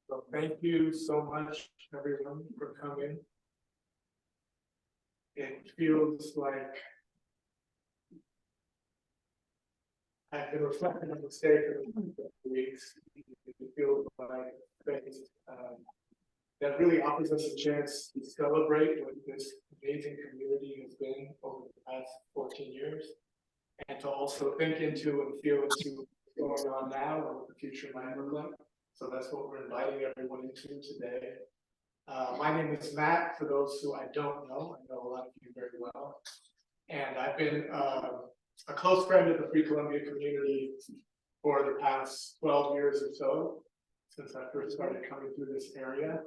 So thank you so much, everyone, for coming. It feels like I've been reflecting on the state for the weeks. It feels like things that really offers us a chance to celebrate what this amazing community has been over the past 14 years, and to also think into and feel into what's going on now and what the future might look like. So that's what we're inviting everyone into today. My name is Matt, for those who I don't know. I know a lot of you very well. And I've been a close friend of the Free Columbia community for the past 12 years or so, since I first started coming through this area,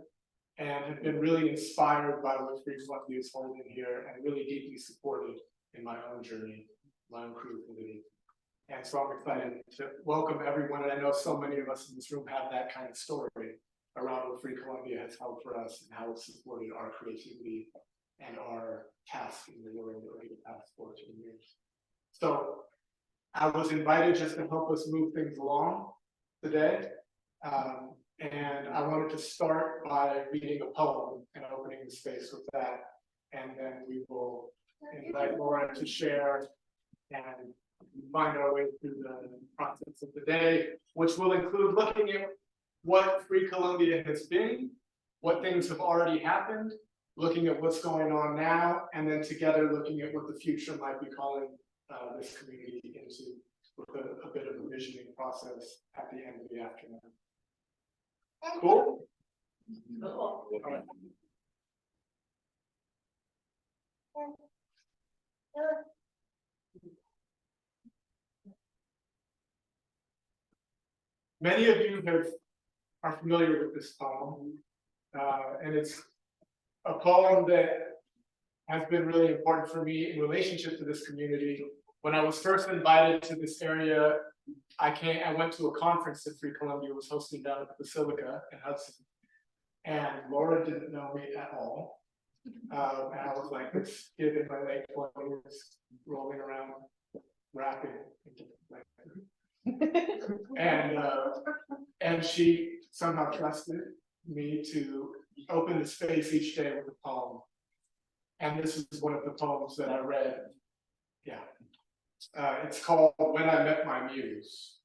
and have been really inspired by what Free Columbia is holding here and really deeply supported in my own journey, my own creativity. And so I'm excited to welcome everyone. And I know so many of us in this room have that kind of story around what Free Columbia has held for us and how it's supported our creativity and our task in the world over the past 14 years. So I was invited just to help us move things along today. And I wanted to start by reading a poem and opening the space with that. And then we will invite Laura to share and find our way through the process of the day, which will include looking at what Free Columbia has been, what things have already happened, looking at what's going on now, and then together looking at what the future might be calling this community into, with a bit of a visioning process at the end of the afternoon. Cool? All right. Many of you are familiar with this poem, and it's a poem that has been really important for me in relationship to this community. When I was first invited to this area, I went to a conference that Free Columbia was hosting down at the Basilica in Hudson, and Laura didn't know me at all. And I was like this kid in my late 20s, rolling around, rapping. And she somehow trusted me to open the space each day with a poem. And this is one of the poems that I read. Yeah. It's called When I Met My Muse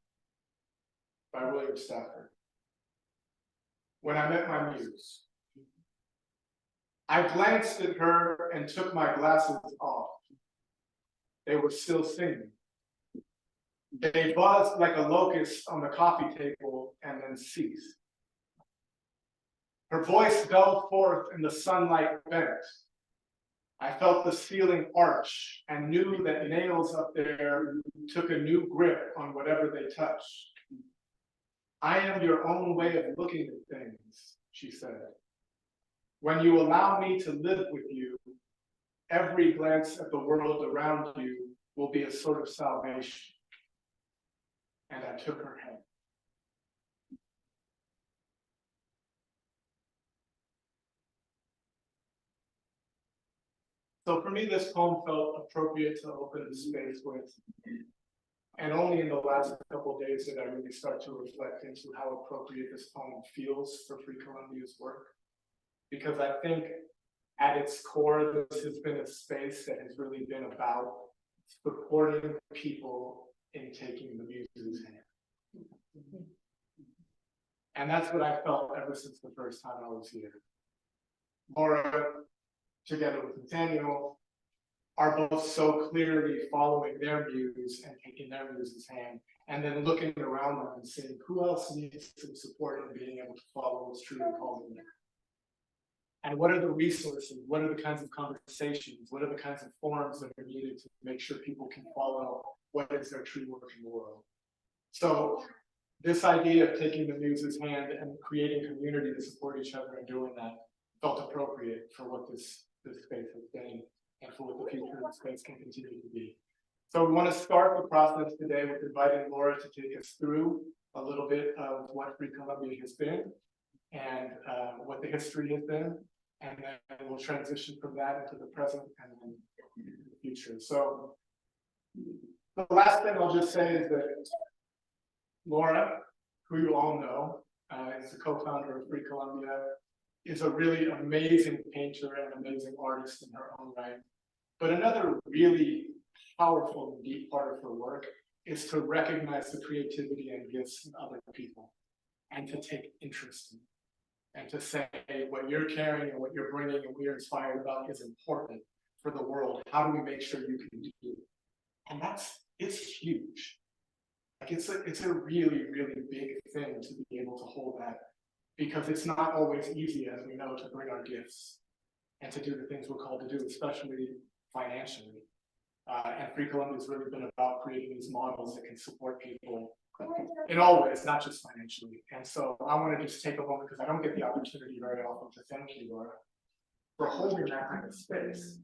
by William Stafford. When I met my muse, I glanced at her and took my glasses off. They were still singing. They buzzed like a locust on the coffee table and then ceased. Her voice bellowed forth and the sunlight bent. I felt the ceiling arch and knew that nails up there took a new grip on whatever they touched. I am your own way of looking at things, she said. When you allow me to live with you, every glance at the world around you will be a sort of salvation. And I took her hand. So for me, this poem felt appropriate to open the space with. And only in the last couple of days did I really start to reflect into how appropriate this poem feels for Free Columbia's work. Because I think at its core, this has been a space that has really been about supporting people in taking the muse's hand. And that's what I felt ever since the first time I was here. Laura, together with Nathaniel, are both so clearly following their muse and taking their muse's hand, and then looking around them and seeing who else needs some support in being able to follow what's truly calling them. And what are the resources? What are the kinds of conversations? What are the kinds of forums that are needed to make sure people can follow what is their true work in the world? So this idea of taking the muse's hand and creating community to support each other and doing that felt appropriate for what this space has been and for what the future of the space can continue to be. So we want to start the process today with inviting Laura to take us through a little bit of what Free Columbia has been and what the history has been. And then we'll transition from that into the present and then the future. So the last thing I'll just say is that Laura, who you all know, is the co-founder of Free Columbia, is a really amazing painter and amazing artist in her own right. But another really powerful and deep part of her work is to recognize the creativity and gifts in other people and to take interest in it. And to say what you're carrying and what you're bringing and we are inspired about is important for the world. How do we make sure you can do it? And it's huge. Like it's a really, really big thing to be able to hold that Because it's not always easy, as we know, to bring our gifts and to do the things we're called to do, especially financially. And Free Columbia has really been about creating these models that can support people in all ways, not just financially. And so I want to just take a moment, because I don't get the opportunity very often, to thank you, Laura, for holding that kind of space.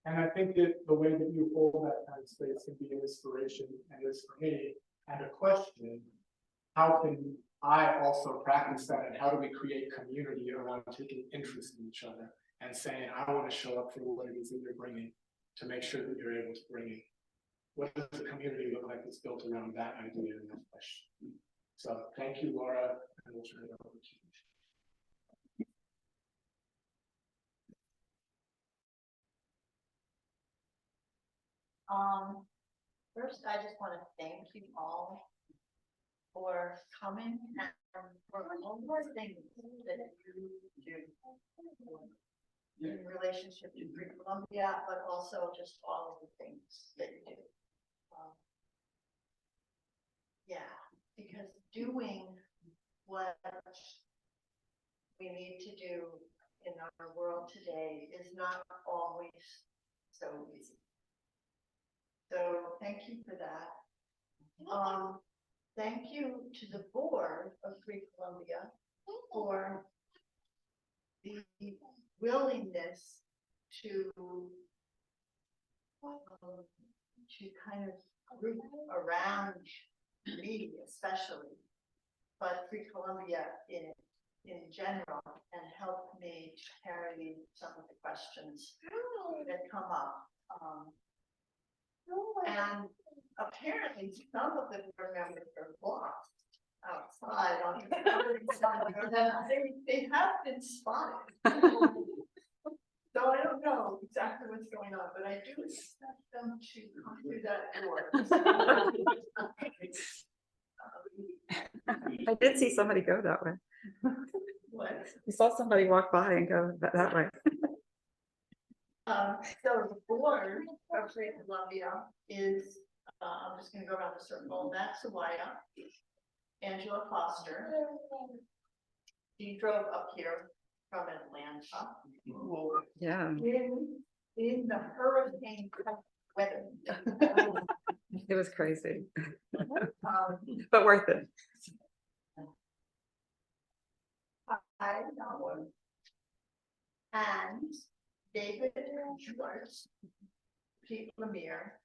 And I think that the way that you hold that kind of space can be an inspiration, and is for me, and a question: how can I also practice that, and how do we create community around taking interest in each other and saying, I want to show up for what it is that you're bringing, to make sure that you're able to bring it. What does the community look like that's built around that idea and that question? So thank you, Laura, and we'll turn it over to you. First, I just want to thank you all for coming and for all the things that you do in relationship to Free Columbia, but also just all of the things that you do. Yeah, because doing what we need to do in our world today is not always so easy. So thank you for that. Thank you to the board of Free Columbia for the willingness to kind of group around me, especially, but Free Columbia in general, and help me to carry some of the questions that come up. And apparently some of the board members are lost outside on the they have been spotted. So I don't know exactly what's going on, but I do expect them to come through that door. I did see somebody go that way. What? You saw somebody walk by and go that way. So the board of Free Columbia is, I'm just gonna go around the circle, Matt Sawaya, Angela Foster. She drove up here from Atlanta. Yeah, In the hurricane weather. it was crazy, Um, but worth it. I know. And David Schwartz, Pete Lemire,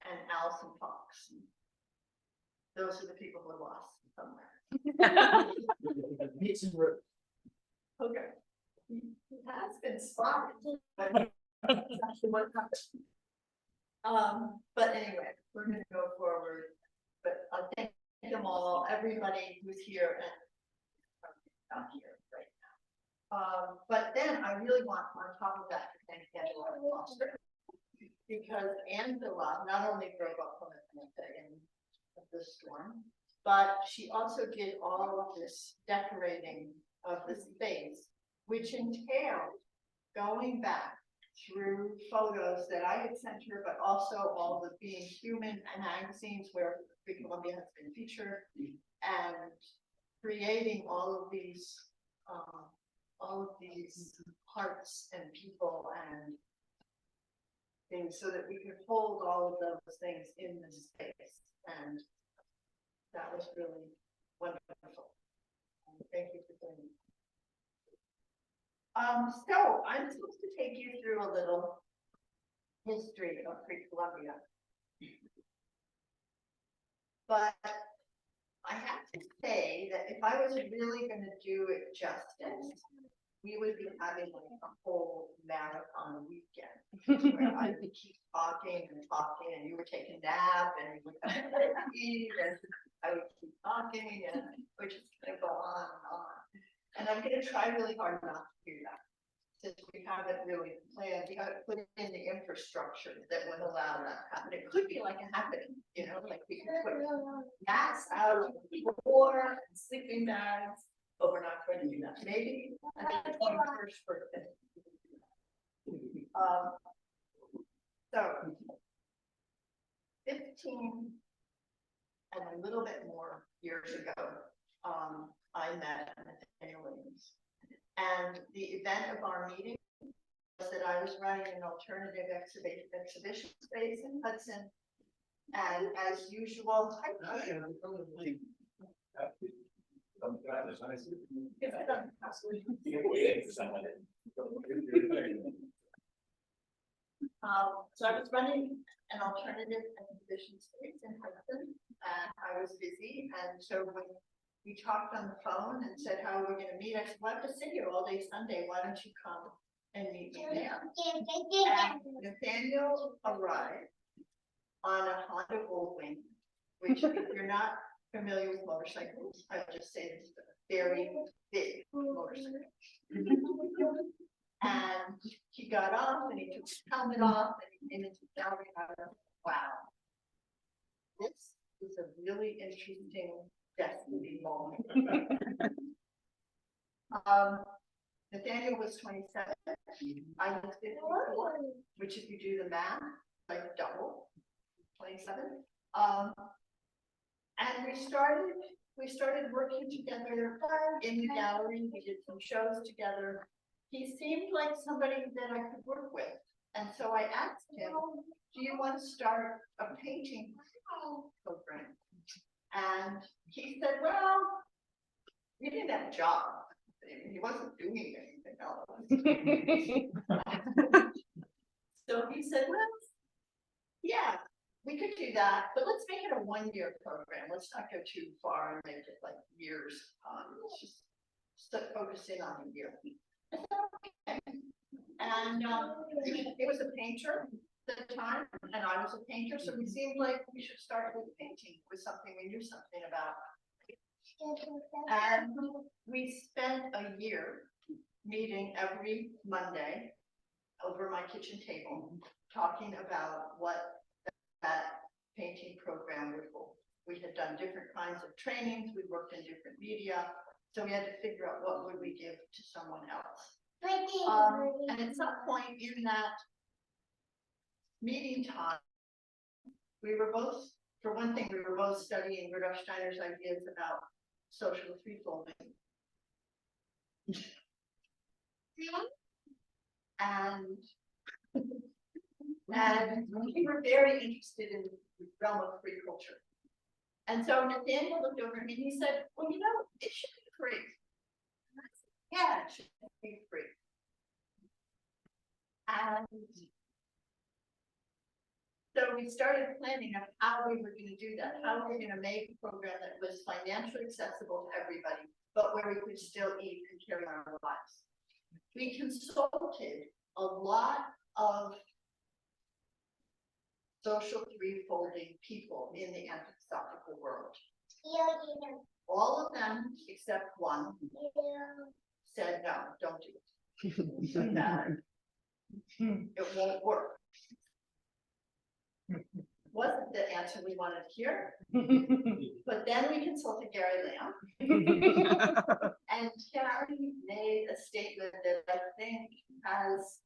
and Allison Fox. Those are the people who are lost somewhere. Okay. He has been spotted. But that's actually what happened. But anyway, we're gonna go forward. But I thank them all, everybody who's here and not here right now. But then I really want on top of that to thank Angela Foster, because Angela not only drove up from Atlanta in the storm, but she also did all of this decorating of the space, which entailed going back through photos that I had sent her, but also all the Being Human magazines where Free Columbia has been featured, and creating all of these hearts and people and things, so that we could hold all of those things in this space. And that was really wonderful. Thank you for doing it. So I'm supposed to take you through a little history of Free Columbia, but I have to say that if I was really going to do it justice, we would be having like a whole marathon weekend where I would keep talking and talking, and you were taking a nap, and you would eat, and I would keep talking, and we're just going to go on and on. And I'm going to try really hard not to do that, since we haven't really planned. We haven't put in the infrastructure that would allow that to happen. It could be like a happening, you know, like we can put mats out on the floor, sleeping bags, but we're not going to do that. Maybe I think 21st birthday. So 15 and a little bit more years ago, I met Nathaniel Williams. And the event of our meeting was that I was running an alternative exhibition space in Hudson. And as usual, so I was running an alternative exhibition space in Hudson, and I was busy, and so when we talked on the phone and said how we're gonna meet, I said, well, I have to sit here all day Sunday, why don't you come and meet me there? And Nathaniel arrived on a Honda Goldwing, which if you're not familiar with motorcycles, I would just say this is a very big motorcycle. And he got off and he took his helmet off and he came into the gallery. And I was, wow, this is a really interesting destiny moment. Nathaniel was 27. I was 54, which if you do the math, like double 27. And we started working together in the gallery. We did some shows together. He seemed like somebody that I could work with. And so I asked him, do you want to start a painting program? And he said, well, he didn't have a job. He wasn't doing anything else. So he said, well, yeah, we could do that, but let's make it a one-year program. Let's not go too far and make it like years. Let's just focus in on a year. I said, okay. And it was a painter at the time, and I was a painter, so we seemed like we should start with painting, with something we knew something about. And we spent a year meeting every Monday over my kitchen table, talking about what that painting program would hold. We had done different kinds of trainings, we worked in different media, so we had to figure out what would we give to someone else. And at some point in that meeting time, we were both, for one thing, we were both studying Rudolf Steiner's ideas about social threefolding. And we were very interested in the realm of free culture. And so Nathaniel looked over at me and he said, well, you know, it should be free. And I said, yeah, it should be free. And so we started planning of how we were going to do that, how we were going to make a program that was financially accessible to everybody, but where we could still eat and carry on our lives. We consulted a lot of social threefolding people in the anthroposophical world. All of them, except one, said, no, don't do it. It won't work. Wasn't the answer we wanted to hear. But then we consulted Gary Lamb. And Gary made a statement that I think has,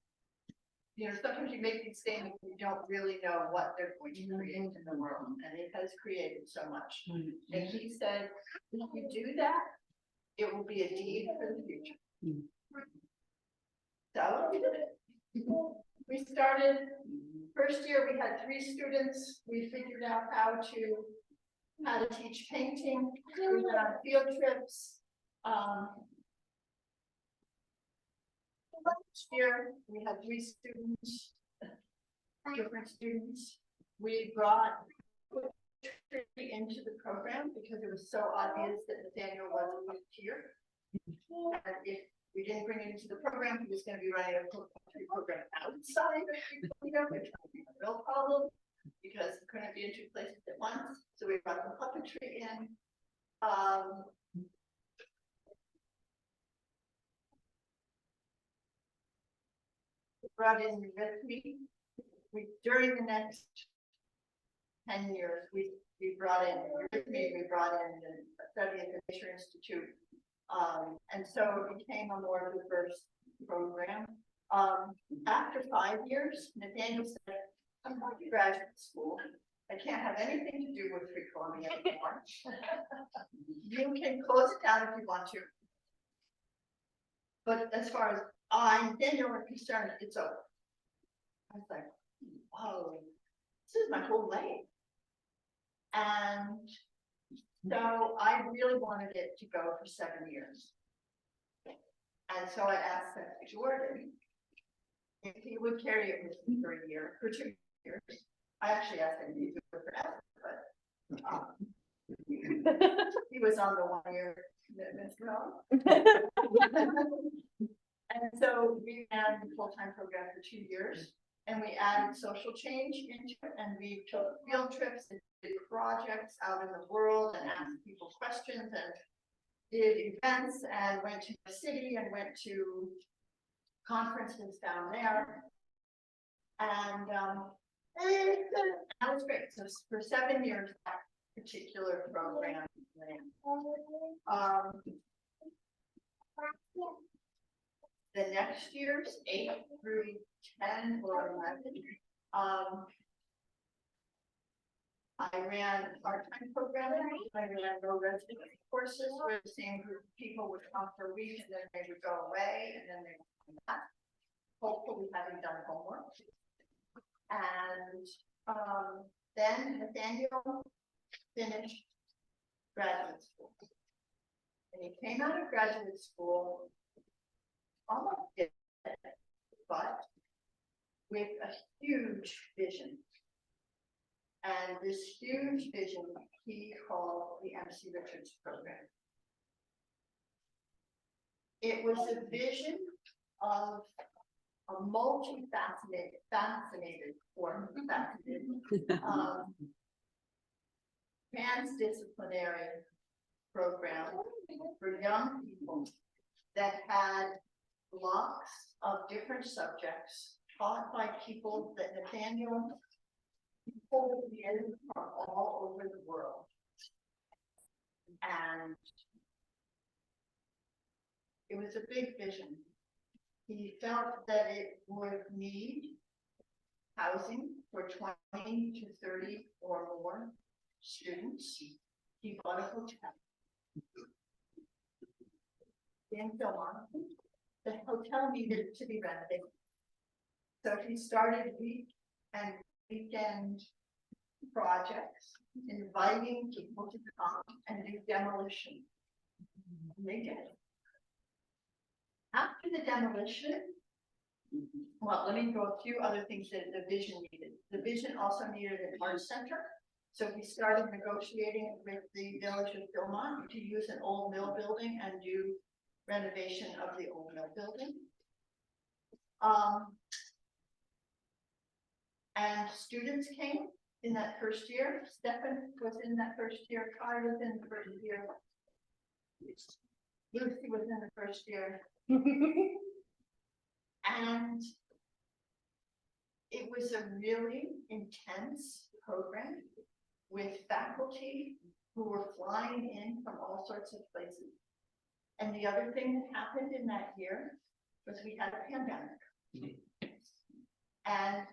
you know, sometimes you make these statements, you don't really know what they're going to create in the world. And it has created so much. And he said, if you do that, it will be a deed for the future. So we did it. We started, first year we had 3 students. We figured out how to teach painting. We went on field trips. Last year we had 3 students, different students. We brought poetry into the program because it was so obvious that Nathaniel wasn't a puppeteer. And if we didn't bring it into the program, he was going to be running a poetry program outside of the program, which would be a real problem because he couldn't be in 2 places at once. So we brought the puppetry in. Brought in with me. During the next 10 years, we brought in with me. We brought in the study at the Fisher Institute, and so it became a more diverse program. After 5 years, Nathaniel said, "I'm going to graduate school. I can't have anything to do with Free Columbia anymore. You can close it down if you want to. But as far as I'm concerned, it's over. I was like, whoa, this is my whole life. And so I really wanted it to go for 7 years. And so I asked Jordan if he would carry it with me for a year, for 2 years. I actually asked him if he would do it forever, but he was on the 1-year commitment. And so we ran the full-time program for 2 years, and we added social change into it, and we took field trips and did projects out in the world and asked people questions and did events and went to the city and went to conferences down there. And that was great. So for 7 years, that particular program ran. The next years, 8 through 10 or 11, I ran part-time programming. I ran no residency courses where the same group of people would come for a week and then they would go away and then they would come back. Hopefully having done homework. And then Nathaniel finished graduate school. And he came out of graduate school almost dead, but with a huge vision. And this huge vision he called the MC Richards program. It was a vision of a fascinated transdisciplinary program for young people that had blocks of different subjects taught by people that Nathaniel pulled in from all over the world. And it was a big vision. He felt that it would need housing for 20 to 30 or more students. He bought a hotel in Philmont. The hotel needed to be renovated. So he started week and weekend projects, inviting people to come and do demolition. And they did. After the demolition, well, let me go a few other things that the vision needed. The vision also needed an art center. So we started negotiating with the village of Philmont to use an old mill building and do renovation of the old mill building. And students came in that first year. Stefan was in that first year. Kai was in the first year. Lucy was in the first year. And it was a really intense program with faculty who were flying in from all sorts of places. And the other thing that happened in that year was we had a pandemic. And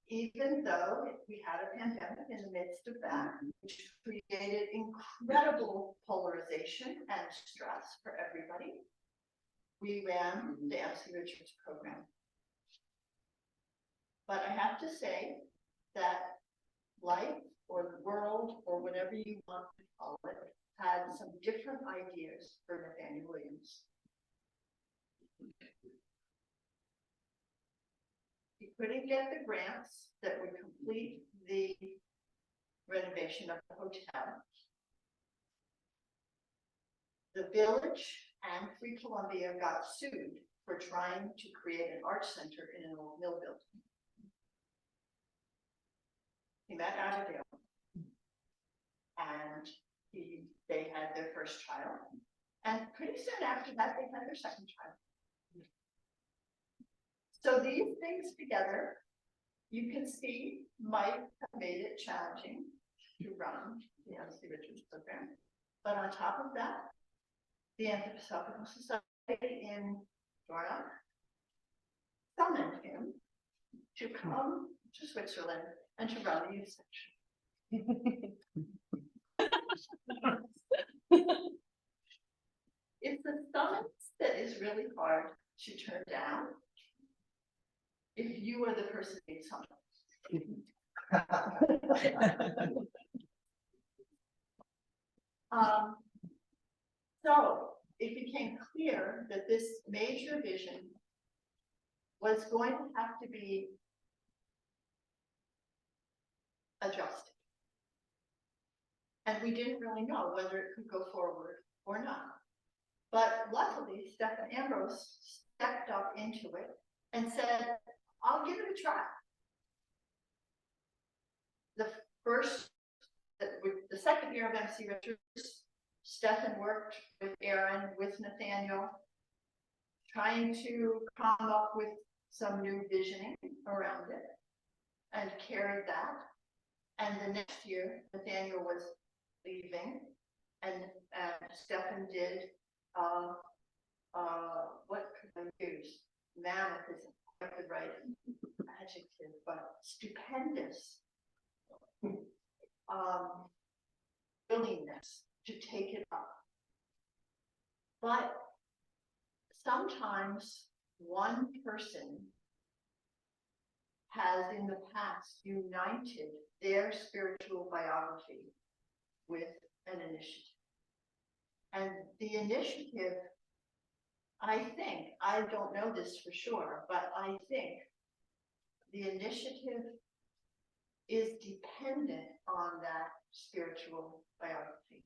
even though we had a pandemic in the midst of that, which created incredible polarization and stress for everybody, we ran the MC Richards program. But I have to say that life or the world or whatever you want to call it had some different ideas for Nathaniel Williams. He couldn't get the grants that would complete the renovation of the hotel. The village and Free Columbia got sued for trying to create an art center in an old mill building. He met Abigail, and they had their first child, and pretty soon after that they had their second child. So these things together, you can see, might have made it challenging to run the MC Richards program. But on top of that, the Anthroposophical Society in Dornach summoned him to come to Switzerland and to run the youth section. It's the summons that is really hard to turn down. If you are the person being summoned. So it became clear that this major vision was going to have to be adjusted. And we didn't really know whether it could go forward or not. But luckily, Stephen Ambrose stepped up into it and said, I'll give it a try. The second year of MC Richards, Stephen worked with Aaron, with Nathaniel, trying to come up with some new visioning around it, and carried that. And the next year, Nathaniel was leaving, and Stephen did, what could I use? Mammoth is quite the right adjective, but stupendous willingness to take it up. But sometimes one person has in the past united their spiritual biography with an initiative. And the initiative, I think, I don't know this for sure, but I think the initiative is dependent on that spiritual biography.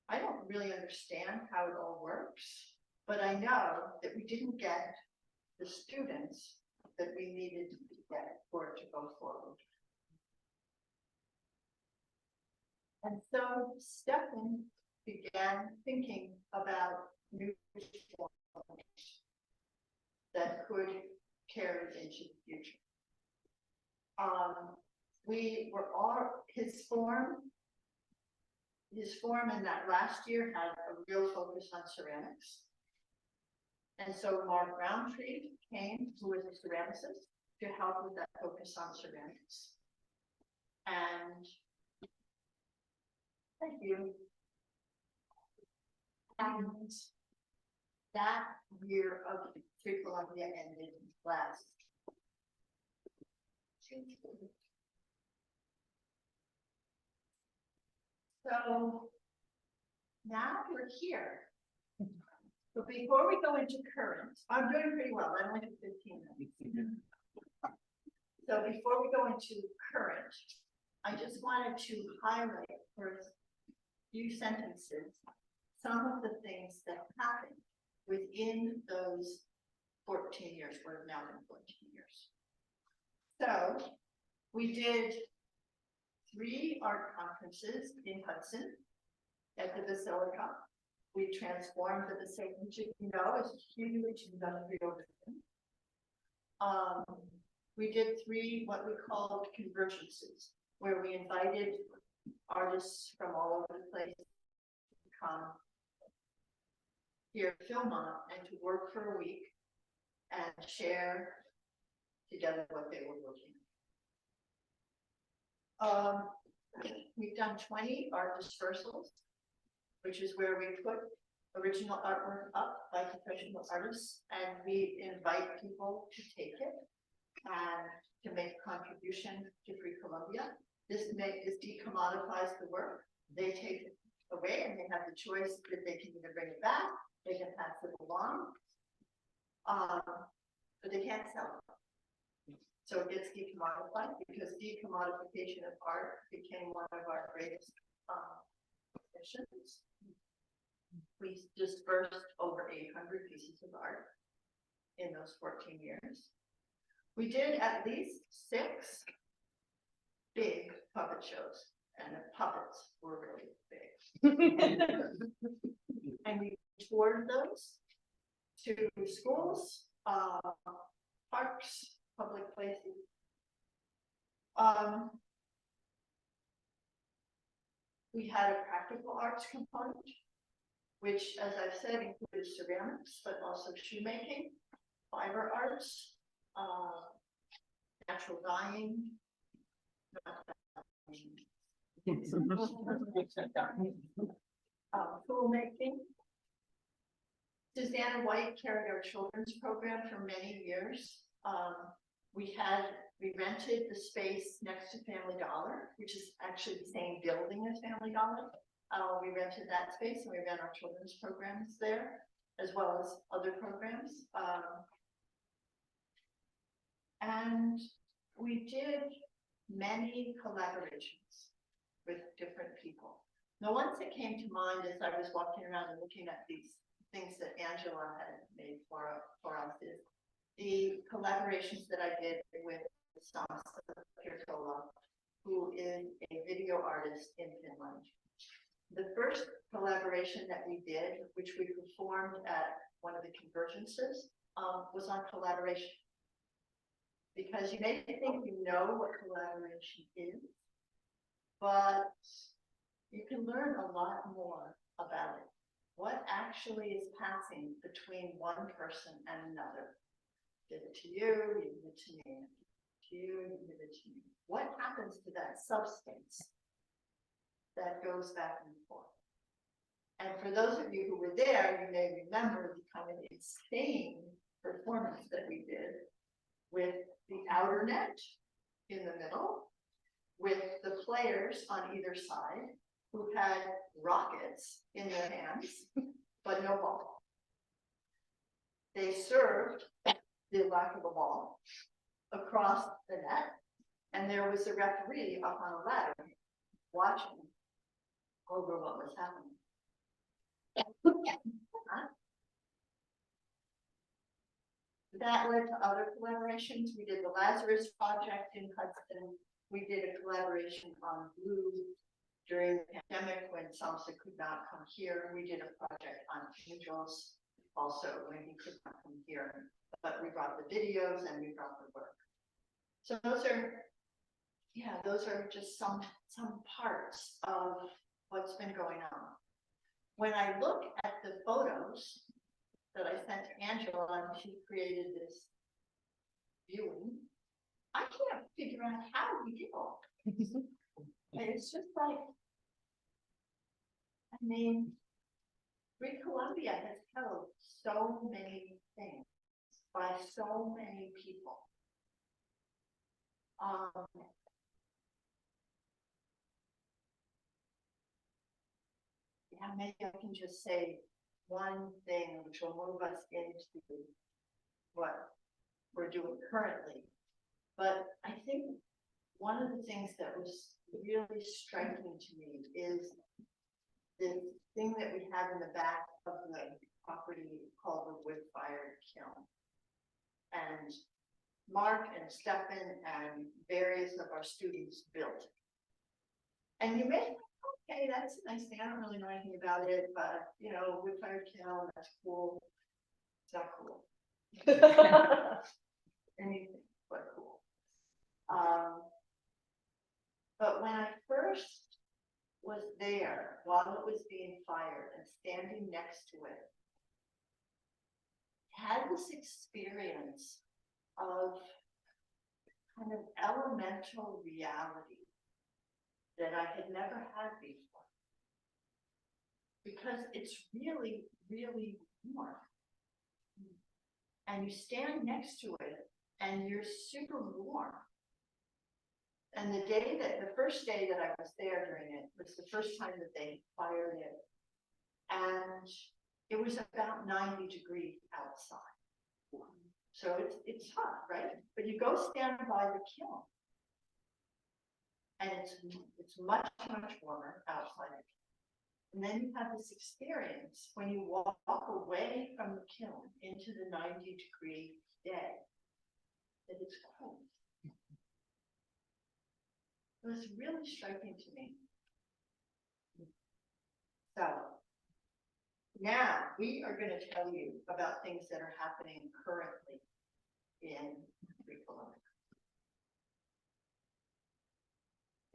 I don't really understand how it all works, but I know that we didn't get the students that we needed to get for it to go forward. And so Stephen began thinking about new forms that could carry into the future. We were all, his form in that last year had a real focus on ceramics. And so Mark Roundtree came, who was a ceramicist, to help with that focus on ceramics. And thank you. And that year of Free Columbia ended last. So now we're here. But before we go into current, I'm doing pretty well. I only have 15 minutes. So before we go into current, I just wanted to highlight for a few sentences some of the things that happened within those 14 years, what have now been 14 years. So we did 3 art conferences in Hudson at the Basilica. We transformed the Basilica, which you know is huge industrial building. We did 3 what we called convergences, where we invited artists from all over the place to come here at Philmont and to work for a week and share together what they were working on. We've done 20 art dispersals, which is where we put original artwork up by professional artists, and we invite people to take it and to make a contribution to Free Columbia. This decommodifies the work. They take it away and they have the choice that they can either bring it back, they can pass it along, but they can't sell it. So it gets decommodified because decommodification of art became one of our greatest missions. We dispersed over 800 pieces of art in those 14 years. We did at least 6 big puppet shows, and the puppets were really big. And we toured those to schools, parks, public places. We had a practical arts component, which, as I've said, included ceramics, but also shoemaking, fiber arts, natural dyeing, Tool making. Susanna White carried our children's program for many years. We rented the space next to Family Dollar, which is actually the same building as Family Dollar. We rented that space and we ran our children's programs there, as well as other programs. And we did many collaborations with different people. The ones that came to mind as I was walking around and looking at these things that Angela had made for us is the collaborations that I did with Samsa Pirtola, who is a video artist in Finland. The first collaboration that we did, which we performed at one of the convergences, was on collaboration. Because you may think you know what collaboration is, but you can learn a lot more about it. What actually is passing between one person and another? Give it to you, you give it to me, to you, you give it to me. What happens to that substance that goes back and forth? And for those of you who were there, you may remember the kind of insane performance that we did with the outer net in the middle, with the players on either side who had rockets in their hands, but no ball. They served the lack of a ball across the net, and there was a referee up on a ladder watching over what was happening. That led to other collaborations. We did the Lazarus Project in Hudson. We did a collaboration on Blue during the pandemic when Samsa could not come here. We did a project on Angels also when he could not come here. But we brought the videos and we brought the work. So those are just some parts of what's been going on. When I look at the photos that I sent to Angela and she created this viewing, I can't figure out how we did all this. And it's just like, I mean, Free Columbia has held so many things by so many people. Yeah, maybe I can just say one thing which will move us into what we're doing currently. But I think one of the things that was really striking to me is the thing that we have in the back of the property called the wood-fired kiln. And Mark and Stefan and various of our students built it. And you may think, okay, that's a nice thing. I don't really know anything about it, but you know, wood-fired kiln, that's cool. It's not cool. Anything but cool. But when I first was there while it was being fired and standing next to it, had this experience of kind of elemental reality that I had never had before. Because it's really, really warm. And you stand next to it and you're super warm. And the first day that I was there during it was the first time that they fired it. And it was about 90 degrees outside. So it's hot, right? But you go stand by the kiln. And it's much, much warmer outside. And then you have this experience when you walk away from the kiln into the 90-degree day, that it's cold. It was really striking to me. So now we are going to tell you about things that are happening currently in Free Columbia.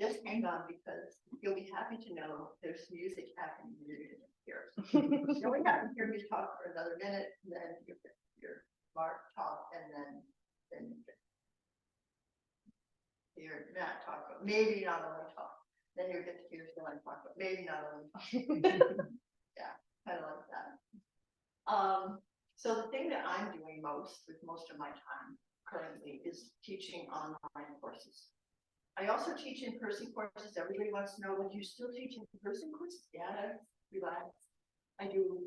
Just hang on, because you'll be happy to know there's music happening here. You only have to hear me talk for another minute, and then you get your Mark talk, and then hear Matt talk, but maybe not only talk. Then you get to hear someone talk, but maybe not only talk. Yeah, kind of like that. So the thing that I'm doing most with most of my time currently is teaching online courses. I also teach in-person courses. Everybody wants to know, well, do you still teach in-person courses? Yeah, relax. I do.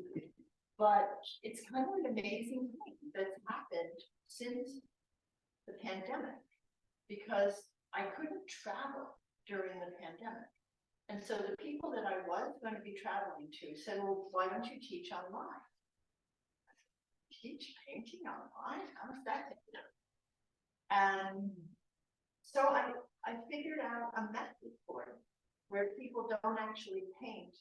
But it's kind of an amazing thing that's happened since the pandemic, because I couldn't travel during the pandemic. And so the people that I was going to be traveling to said, well, why don't you teach online? Teach painting online? How's that? And so I figured out a method for it where people don't actually paint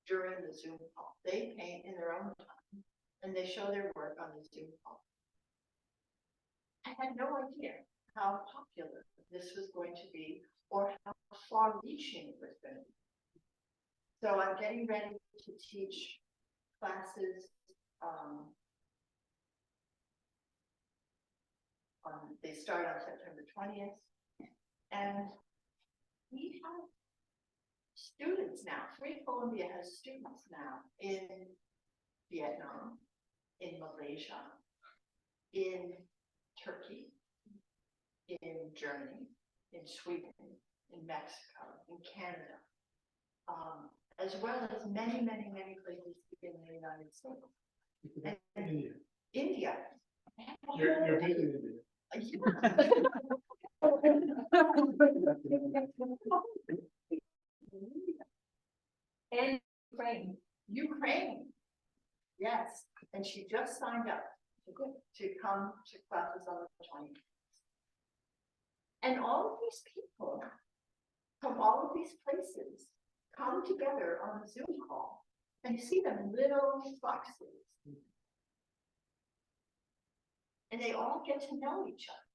during the Zoom call. They paint in their own time and they show their work on the Zoom call. I had no idea how popular this was going to be or how far-reaching it was going to be. So I'm getting ready to teach classes they start on September 20th, and we have students now. Free Columbia has students now in Vietnam, in Malaysia, in Turkey, in Germany, in Sweden, in Mexico, in Canada, as well as many, many, many places in the United States. And India. You're big in India. And Ukraine. Yes, and she just signed up to come to classes on the 20th. And all of these people from all of these places come together on a Zoom call, and you see them in little boxes. And they all get to know each other.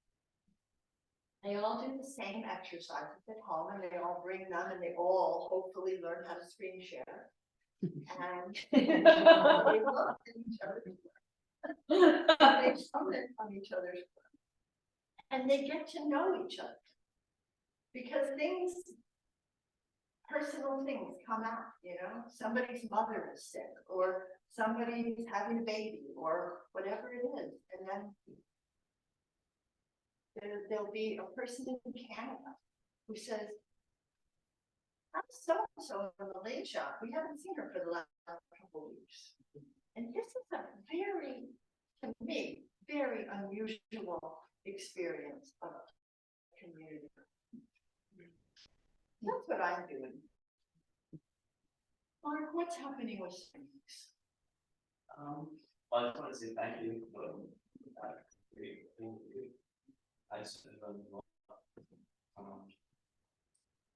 They all do the same exercises at home, and they all bring them, and they all hopefully learn how to screen share. And they look at each other's work. They comment on each other's work. And they get to know each other. Because personal things come out, you know, somebody's mother is sick, or somebody's having a baby, or whatever it is. And then there'll be a person in Canada who says, "How's so-and-so in Malaysia? We haven't seen her for the last couple of weeks." And this is a very, to me, very unusual experience of community. That's what I'm doing. Mark, what's happening with things? I just want to say thank you for I just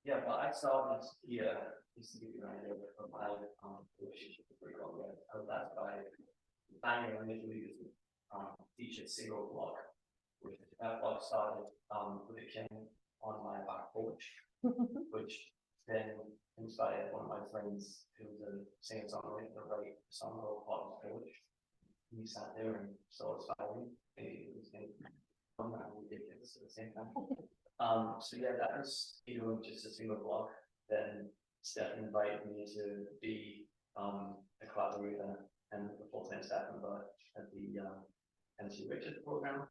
yeah, but I started here just to give you an idea of my relationship with Free Columbia. I was asked by Daniel initially to teach a single block, which that block started with a King on my back porch, which then inspired one of my friends who was a singer-songwriter to write a song called Potter's Village. He sat there and saw us filing, and it was ridiculous at the same time. So yeah, that was, you know, just a single block. Then Steph invited me to be a collaborator and a full-time staff member at the MC Richards program.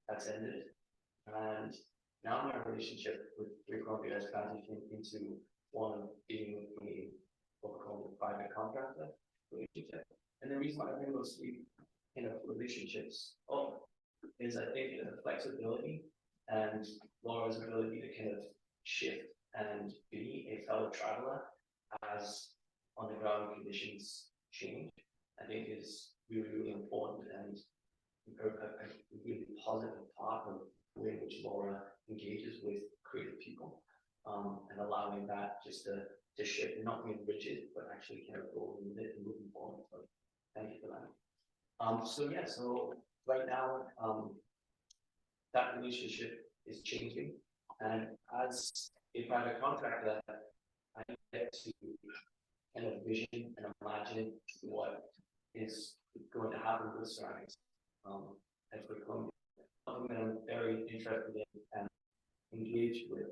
That's ended. And now my relationship with Free Columbia has transitioned into one of being a what we call a private contractor relationship. And the reason why I bring those three relationships up is I think the flexibility and Laura's ability to kind of shift and be a fellow traveler as on the ground conditions change, I think is really, really important and a really positive part of the way in which Laura engages with creative people, and allowing that just to shift and not being rigid, but actually kind of go with it and moving forward. So thank you for that. So yeah, so right now, that relationship is changing, and as a private contractor, I get to kind of vision and imagine what is going to happen with ceramics at Free Columbia. Something that I'm very interested in and engage with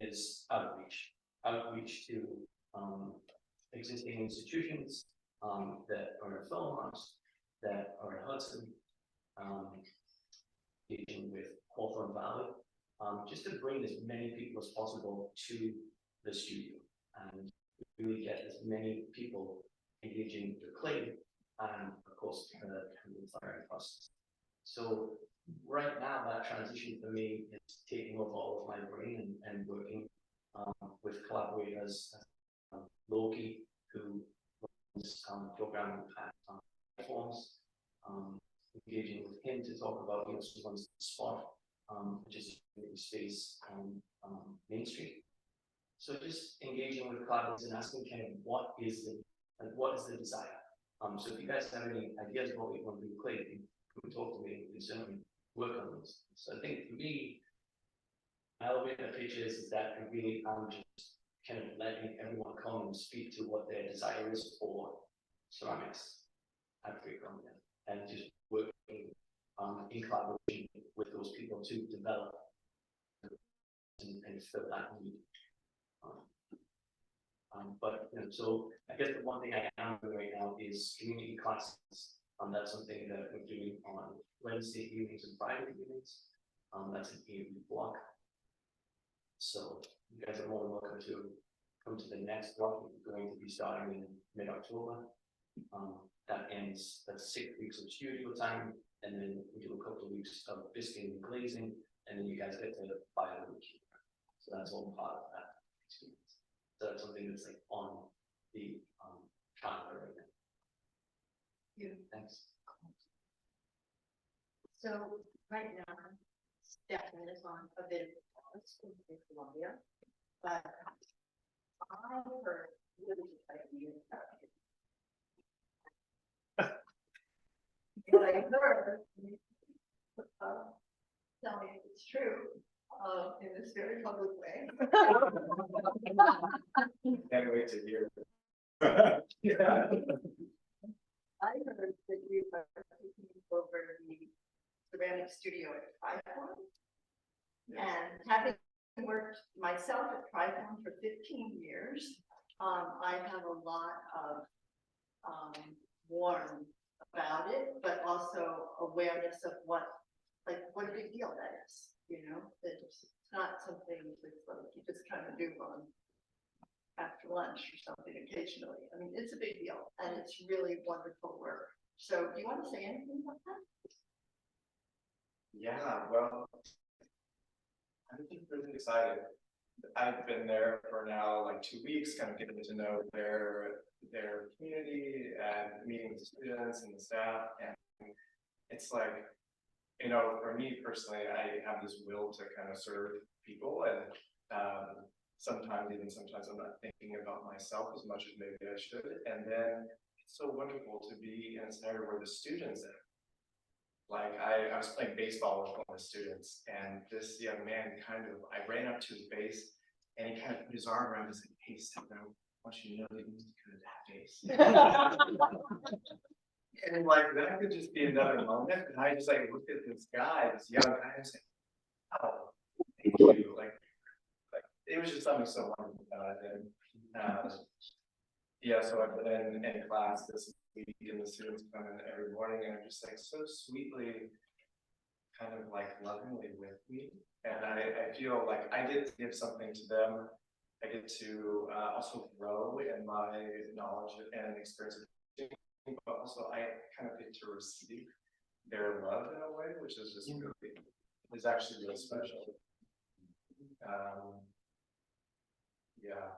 is outreach. Outreach to existing institutions that are in Philmont, that are in Hudson, engaging with Hawthorne Valley, just to bring as many people as possible to the studio and really get as many people engaging with clay and of course the entire process. So right now that transition for me is taking over all of my brain and working with collaborators, Loki, who runs programming at platforms, engaging with him to talk about someone's spot, which is a space on Main Street. So just engaging with collaborators and asking kind of what is the desire. So if you guys have any ideas about what you want to do with clay, you can talk to me. You can certainly work on those. So I think for me, my elevator pitch is that I really am just kind of letting everyone come and speak to what their desire is for ceramics at Great Columbia, and just working in collaboration with those people to develop and fill that need. But you know, so I guess the one thing I am doing right now is community classes. That's something that we're doing on Wednesday evenings and Friday evenings. That's an 8-week block. So you guys are more than welcome to come to the next block. We're going to be starting in mid-October. That ends, that's 6 weeks of studio time, and then we do a couple of weeks of biscuit and glazing, and then you guys get to buy a week. So that's all part of that experience. So that's something that's like on the calendar right now. Thanks. So right now, Stefan is on a bit of pause in Columbia, but I heard really exciting about it. What I heard, tell me if it's true, in this very public way. Can't wait to hear. Yeah. I heard that you are taking over the ceramic studio at Trifon. And having worked myself at Trifon for 15 years, I have a lot of warm about it, but also awareness of what a big deal that is. You know, it's not something that's like you just kind of do on after lunch or something occasionally. I mean, it's a big deal and it's really wonderful work. So do you want to say anything about that? Yeah, well, I'm just really excited. I've been there for now like 2 weeks, kind of getting to know their community and meeting the students and the staff. And it's like, you know, for me personally, I have this will to kind of serve people, and sometimes I'm not thinking about myself as much as maybe I should. And then it's so wonderful to be in a scenario where the students are. Like I was playing baseball with one of the students, and this young man I ran up to his base, and he kind of put his arm around us and said, "Hey, Stefan, I want you to know that you need to go to that base." And like that could just be another moment. And I just like looked at this guy, this young guy, and said, "Oh, thank you." Like it was just something so wonderful about it. And yeah, so I've been in class this week, and the students come in every morning, and are just like so sweetly, kind of like lovingly with me. And I feel like I get to give something to them. I get to also grow in my knowledge and experience, but also I kind of get to receive their love in a way, which is just really, is actually really special. Yeah.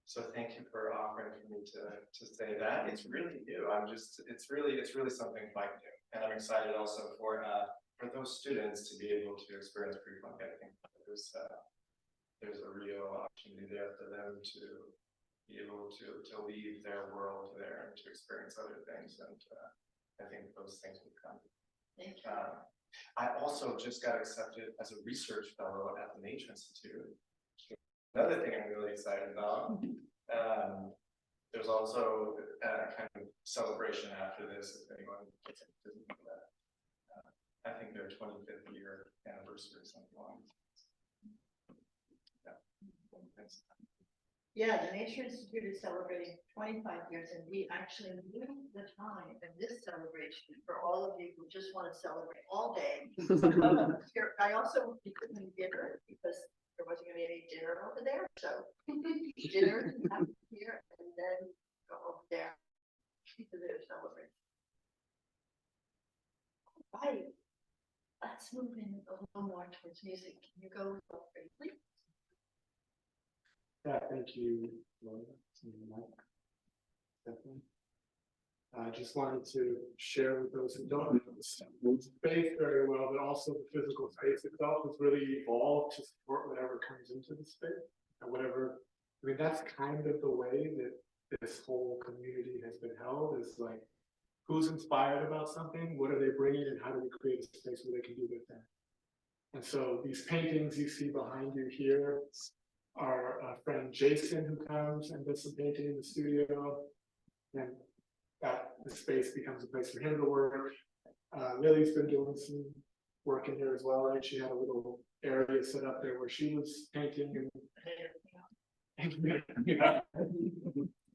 So thank you for offering for me to say that. It's really new. It's really something quite new, and I'm excited also for those students to be able to experience pre-funk. I think there's a real opportunity there for them to be able to leave their world there and to experience other things, and I think those things will come. Thank you. I also just got accepted as a research fellow at the Nature Institute. Another thing I'm really excited about. There's also a kind of celebration after this, if anyone doesn't know that. I think their 25th year anniversary or something along those Yeah, the Nature Institute is celebrating 25 years, and we actually moved the time of this celebration for all of you who just want to celebrate all day. Here, I also couldn't dinner because there wasn't gonna be any dinner over there, so dinner here and then go over there to their celebration. Right, let's move in a little more towards music. Can you go briefly? Yeah, thank you, Laura. Definitely. I just wanted to share with those who don't know the space very well, but also the physical space itself has really evolved to support whatever comes into the space and whatever. I mean, that's kind of the way that this whole community has been held, is like, who's inspired about something, what are they bringing, and how do we create a space where they can do their thing. And so these paintings you see behind you here our friend Jason, who comes and does some painting in the studio, and that the space becomes a place for him to work. Lily's been doing some work in here as well, right? She had a little area set up there where she was painting and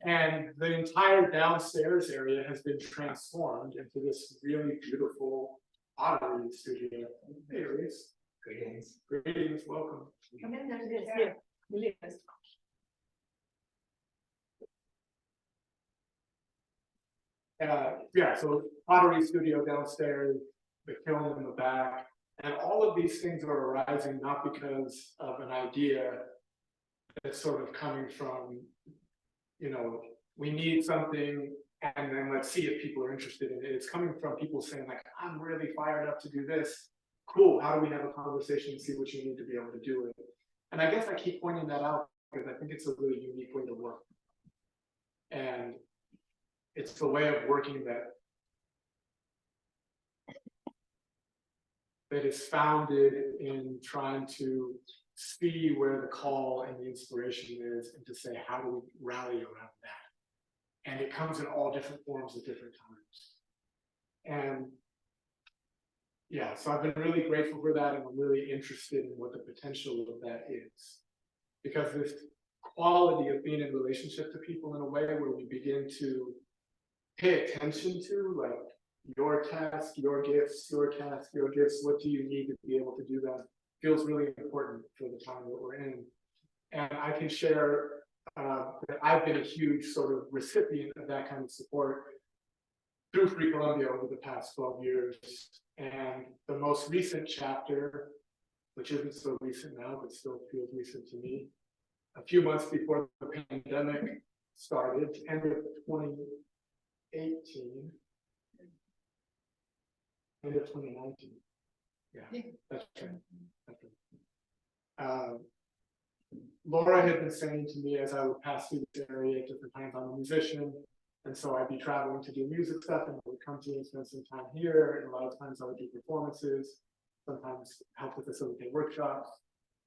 and the entire downstairs area has been transformed into this really beautiful pottery studio. Hey, Elise. Greetings. Greetings, welcome. Come in, there's this here. Yeah, so pottery studio downstairs, the kiln in the back, and all of these things are arising not because of an idea that's sort of coming from, you know, we need something and then let's see if people are interested in it. It's coming from people saying like, I'm really fired up to do this. Cool, how do we have a conversation and see what you need to be able to do it? And I guess I keep pointing that out because I think it's a really unique way to work. And it's the way of working that is founded in trying to see where the call and the inspiration is and to say, how do we rally around that? And it comes in all different forms at different times. And yeah, so I've been really grateful for that, and I'm really interested in what the potential of that is. Because this quality of being in relationship to people in a way where we begin to pay attention to, like, your task, your gifts, your task, your gifts, what do you need to be able to do that, feels really important for the time that we're in. And I can share that I've been a huge sort of recipient of that kind of support through Free Columbia over the past 12 years. And the most recent chapter, which isn't so recent now, but still feels recent to me, a few months before the pandemic started, end of 2018, end of 2019. Yeah, that's right. That's right. Laura had been saying to me as I would pass through this area at different times, I'm a musician, and so I'd be traveling to do music stuff, and I would come to and spend some time here, and a lot of times I would do performances, sometimes help to facilitate workshops.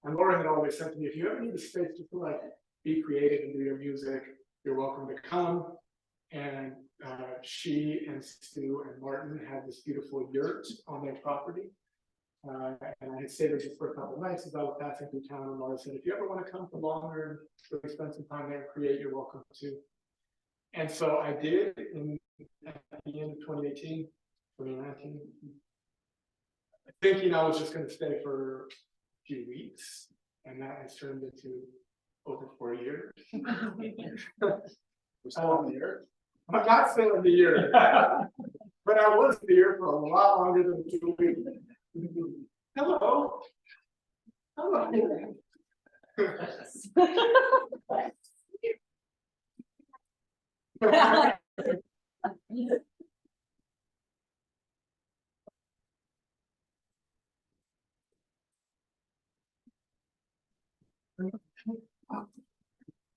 And Laura had always said to me, if you ever need a space just to like be creative and do your music, you're welcome to come. And she and Stu and Martin had this beautiful yurt on their property. And I had stayed there just for a couple of nights as I was passing through town, and Laura said, if you ever want to come for longer and really spend some time there and create, you're welcome to. And so I did at the end of 2018, 2019, thinking I was just going to stay for a few weeks, and that has turned into over 4 years. We're still on the earth. I'm not still in the year, but I was here for a lot longer than 2 weeks. Hello. Hello.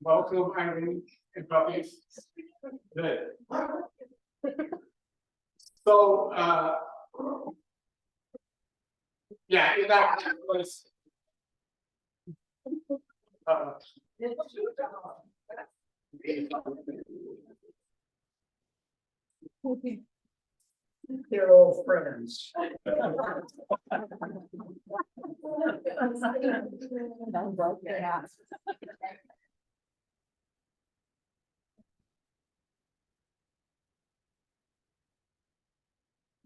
Welcome, Irene and puppies. Good. So, yeah, in that was. They're old friends.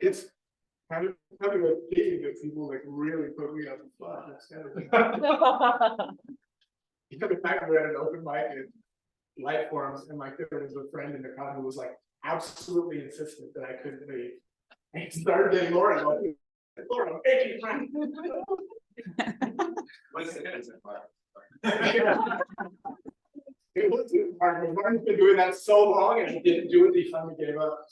It's kind of a thing that people like really put me on the spot. It's kind of like, the fact we're at an open mic and light forms, and like there was a friend in the crowd who was like absolutely insistent that I couldn't leave. And he started getting Lauren, like, Lauren, I'm making friends. What's the innocent part? It wasn't hard, but Lauren's been doing that so long and he didn't do it, he finally gave up.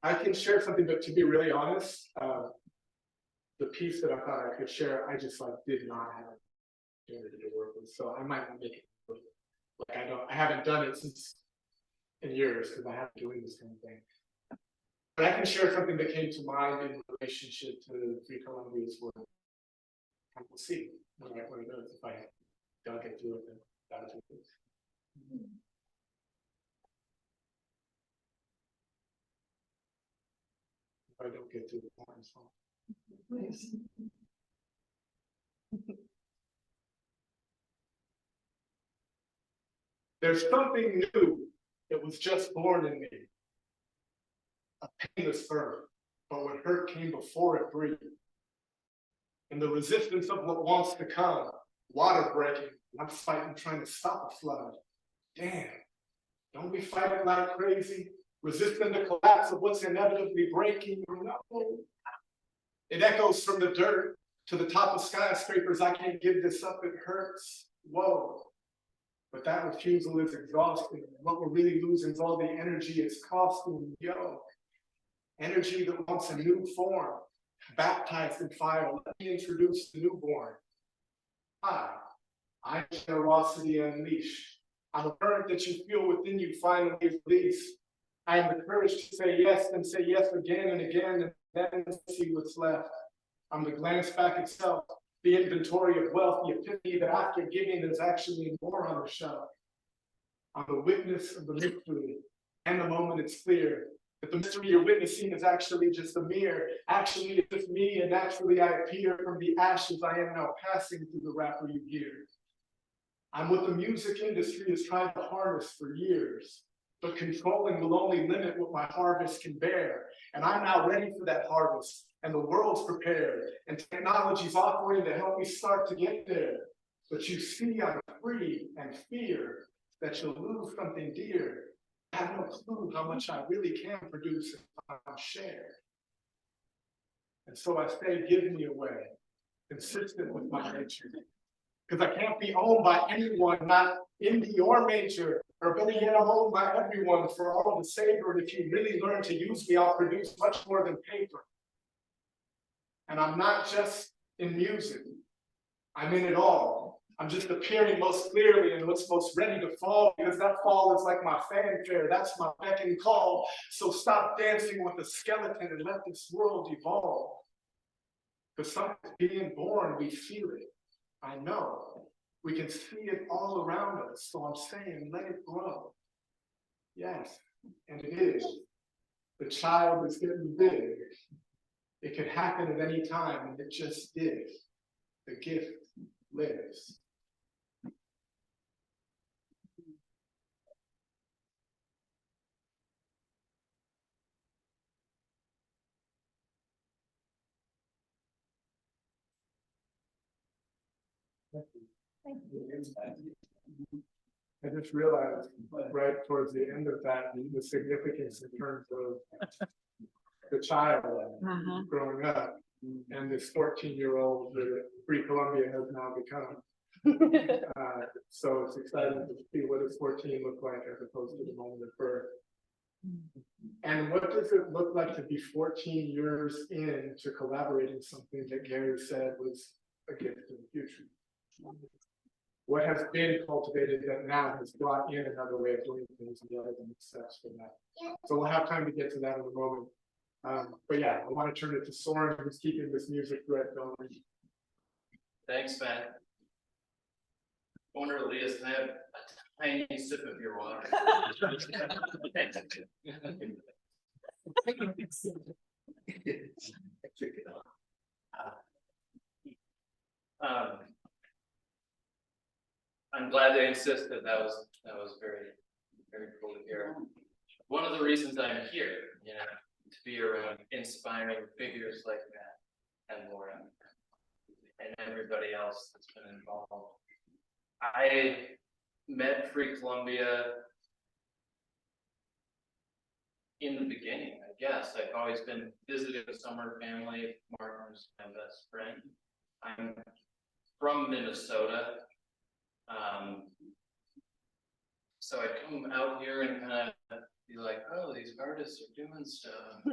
I can share something, but to be really honest, the piece that I thought I could share, I just like did not have an opportunity to work with, so I might not make it. Like I haven't done it since in years because I haven't been doing this kind of thing. But I can share something that came to mind in relationship to Free Columbia's work. And we'll see what it does if I don't get through it. Then that is what it is. If I don't get through it, that's fine. There's something new that was just born in me. A painless birth, but what hurt came before it breathed. In the resistance of what wants to come, water breaking, I'm fighting trying to stop a flood. Damn, don't we fight it like crazy? Resisting the collapse of what's inevitably breaking, It echoes from the dirt to the top of skyscrapers. I can't give this up, it hurts. Whoa. But that refusal is exhausting. What we're really losing is all the energy it's costing. Yo. Energy that wants a new form. Baptized in fire. Let me introduce the newborn. Hi. I'm generosity unleashed. I'm a current that you feel within you finally release. I have the courage to say yes and say yes again and again and then see what's left. I'm the glance back itself, the inventory of wealth, the epiphany that after giving there's actually more on the shelf. I'm the witness of the mystery, and the moment it's clear that the mystery you're witnessing is actually just a mirror. Actually, it's just me, and naturally I appear from the ashes I am now passing through the wrapper you hear. I'm what the music industry has tried to harness for years, but controlling will only limit what my harvest can bear. And I'm now ready for that harvest, and the world's prepared, and technology's offering to help me start to get there. But you see, I'm free and fear that you'll lose something dear. I have no clue how much I really can produce if I'm shared. And so I say, give me away, consistent with my nature. Because I can't be owned by anyone, not indie or major, or better yet, I'm owned by everyone for all the savor. And if you really learn to use me, I'll produce much more than paper. And I'm not just in music, I'm in it all. I'm just appearing most clearly in what's most ready to fall, because that fall is like my fanfare, that's my beck and call. So stop dancing with the skeleton and let this world evolve. Because something's being born, we feel it. I know. We can see it all around us, so I'm saying let it grow. Yes, and it is. The child is getting big. It could happen at any time, and it just did. The gift lives. I just realized right towards the end of that, the significance in terms of the child growing up and this 14-year-old that Free Columbia has now become. So it's exciting to see what does 14 look like as opposed to the moment of birth. And what does it look like to be 14 years in to collaborating something that Gary said was a gift to the future? What has been cultivated that now has brought in another way of doing things and the other than steps for that. So we'll have time to get to that in a moment. But yeah, I want to turn it to Soren, who's keeping this music thread going. Thanks, man. Owner Elias, can I have a tiny sip of your water? I'm glad they insisted. That was very, very cool to hear. one of the reasons I'm here, you know, to be around inspiring figures like Matt and Laura and everybody else that's been involved. I met Free Columbia in the beginning, I guess. I've always been visiting a summer family. Martin's my best friend. I'm from Minnesota. So I come out here and kind of be like, oh, these artists are doing stuff.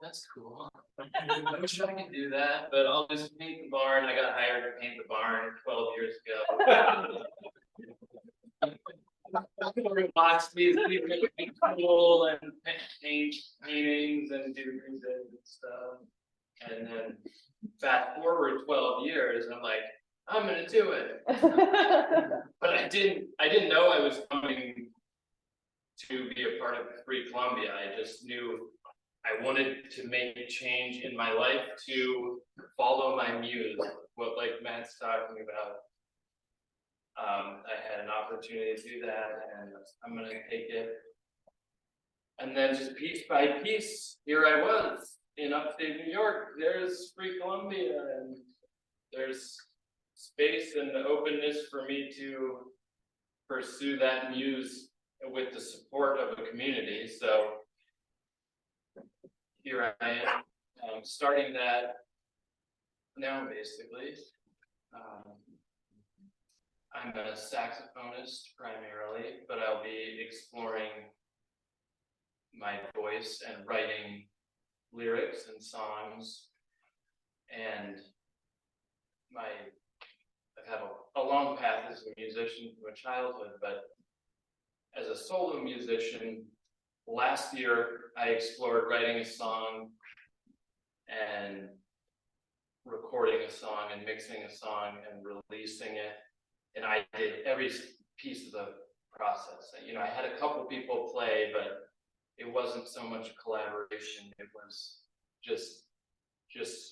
That's cool. I wish I could do that, but I'll just paint the barn. I got hired to paint the barn 12 years ago. Box music, be cool and paint paintings and do music and stuff. And then fast forward 12 years, I'm like, I'm gonna do it. But I didn't know I was coming to be a part of Free Columbia. I just knew I wanted to make a change in my life to follow my muse, what like Matt's talking about. I had an opportunity to do that, and I'm gonna take it. And then just piece by piece, here I was in upstate New York. There's Free Columbia, and there's space and the openness for me to pursue that muse with the support of a community. So here I am, starting that now, basically. I'm a saxophonist primarily, but I'll be exploring my voice and writing lyrics and songs. And I've had a long path as a musician from childhood, but as a solo musician, last year I explored writing a song and recording a song and mixing a song and releasing it. And I did every piece of the process. You know, I had a couple people play, but it wasn't so much a collaboration. It was just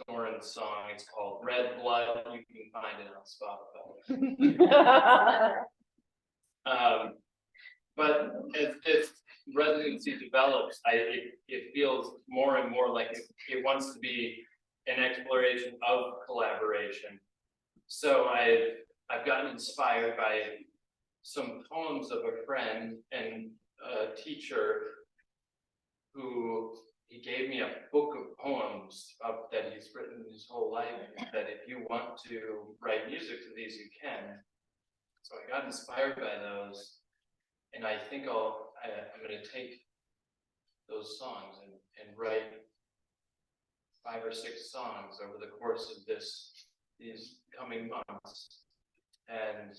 Soren's song. It's called Red Blood. You can find it on Spotify. But as this residency develops, it feels more and more like it wants to be an exploration of collaboration. So I've gotten inspired by some poems of a friend and a teacher who he gave me a book of poems that he's written his whole life, that if you want to write music to these, you can. So I got inspired by those, and I think I'm going to take those songs and write 5 or 6 songs over the course of these coming months. And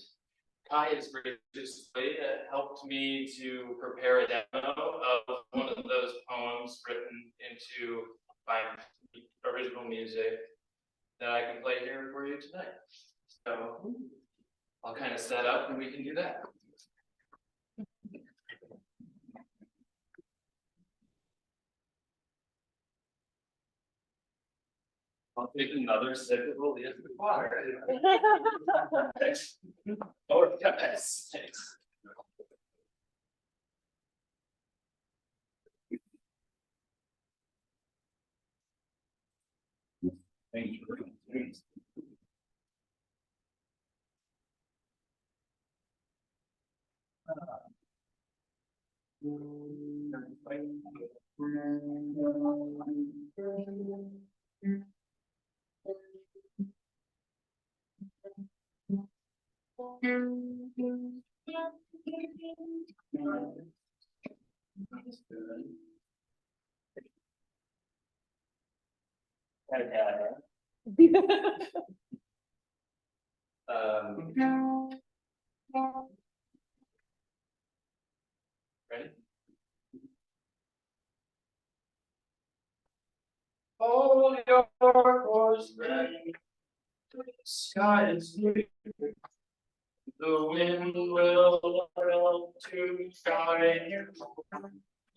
Kai has graciously helped me to prepare a demo of one of those poems written into my original music that I can play here for you tonight. So I'll kind of set up and we can do that. I'll take another sip of Elias water. Oh, yes. Thanks. Thank you. Ready? Hold your course, friend. The sky is blue. The wind will help to guide you.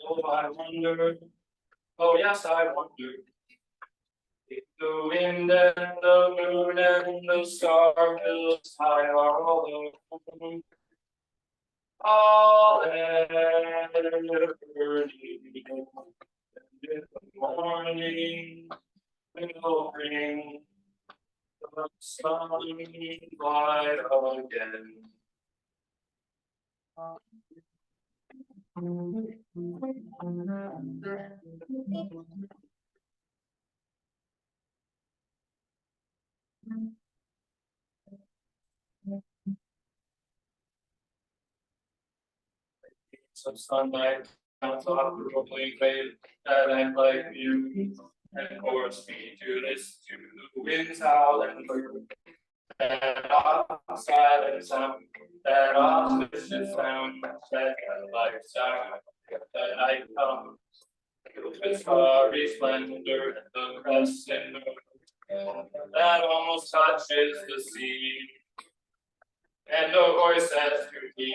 Oh, I wonder. Oh, yes, I wonder. If the wind and the moon and the stars high are all alone, all ever need. In the morning will bring the sunlight again. Some sunlight comes off the rolling wave that act like you and force me to listen to the winds howl and burn. That silent sound, that auspicious sound, that life sound, that night comes with starry splendor and the crescent moon that almost touches the sea. And a voice says to me,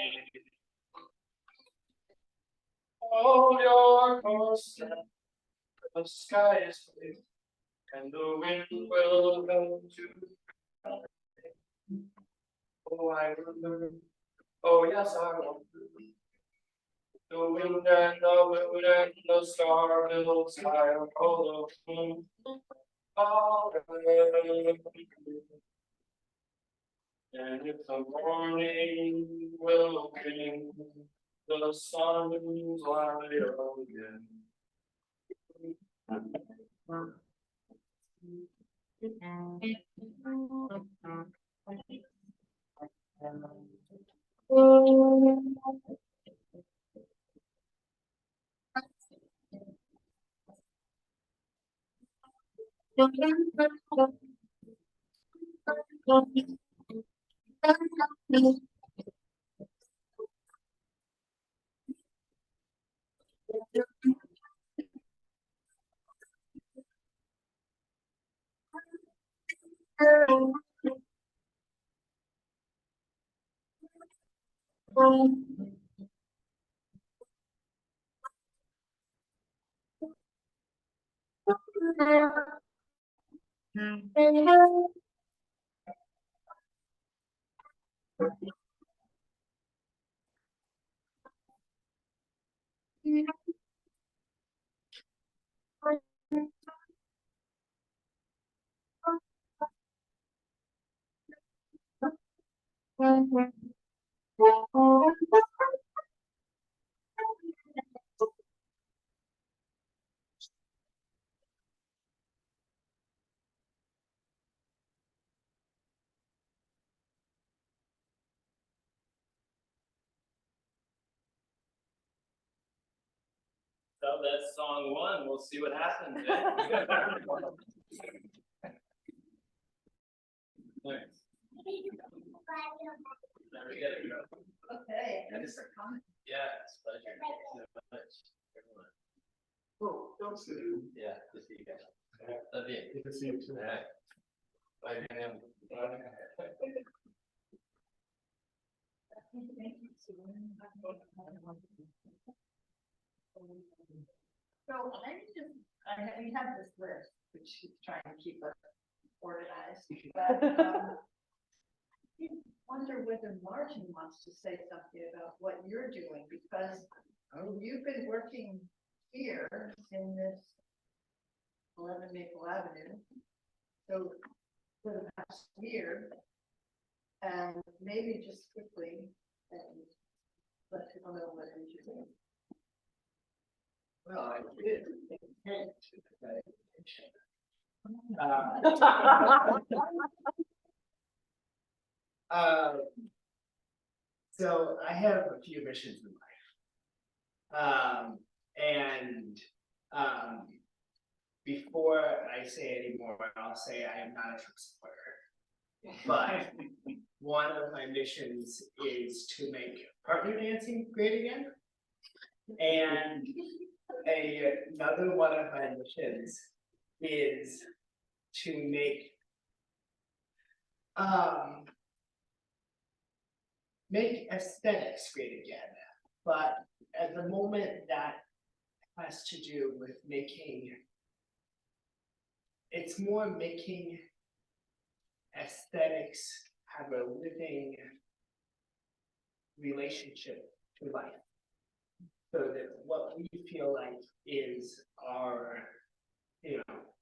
hold your course, the sky is blue, and the wind will go to. Oh, I remember. Oh, yes, I will. The wind and the moon and the star-filled sky are full of moon. All and if the morning will bring the sun's light again. So that's song one, we'll see what happens. Thanks. There we go. Okay. Yeah, it's a pleasure. Everyone. Oh, don't sit. Yeah, good to see you guys. Love you. Good to see you too. All right. Bye, man. So we have this list, which is trying to keep us organized, but, I wonder whether Martin wants to say something about what you're doing, because you've been working here in this 11 Maple Avenue. So for the past year, and maybe just quickly, and let people know what it is you're doing. Well, I did intend to pay attention. So I have a few missions in life. Before I say any more, I'll say I am not a Trump supporter. But one of my missions is to make partner dancing great again. And another one of my missions is to make aesthetics great again. But at the moment that has to do with it's more making aesthetics have a living relationship to life. So that what we feel like is our,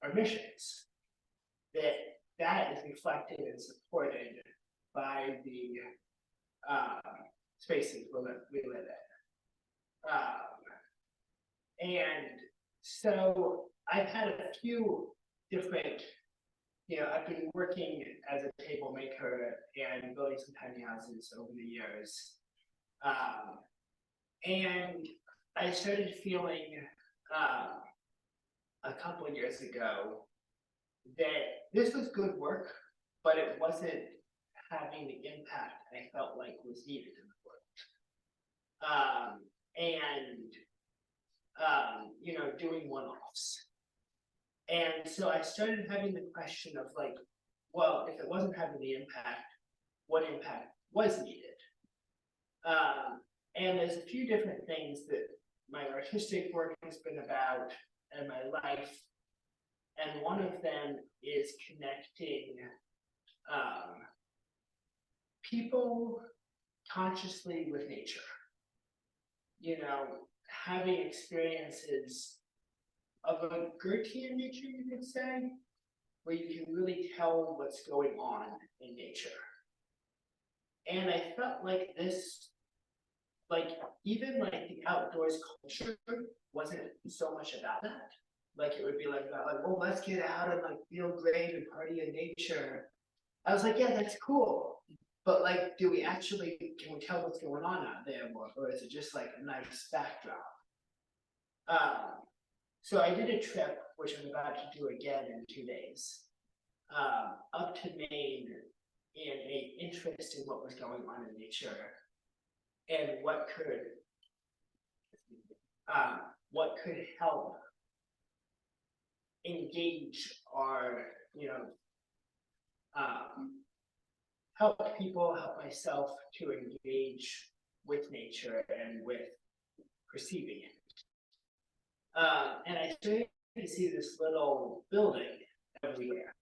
our missions, that is reflected and supported by the spaces we live in. And so I've had a few different, I've been working as a table maker and building some tiny houses over the years. And I started feeling a couple of years ago that this was good work, but it wasn't having the impact I felt like was needed in the world. Doing one-offs. And so I started having the question of like, well, if it wasn't having the impact, what impact was needed? And there's a few different things that my artistic work has been about and my life. And one of them is connecting people consciously with nature. Having experiences of a Goethean nature, you could say, where you can really tell what's going on in nature. And I felt like this, even the outdoors culture wasn't so much about that. It would be well, let's get out and feel great and party in nature. I was like, yeah, that's cool. But do we actually, can we tell what's going on out there more, or is it just a nice backdrop? So I did a trip, which I'm about to do again in 2 days, up to Maine in an interest in what was going on in nature and what could help engage our, help people, help myself to engage with nature and with perceiving it. And I started to see this little building everywhere,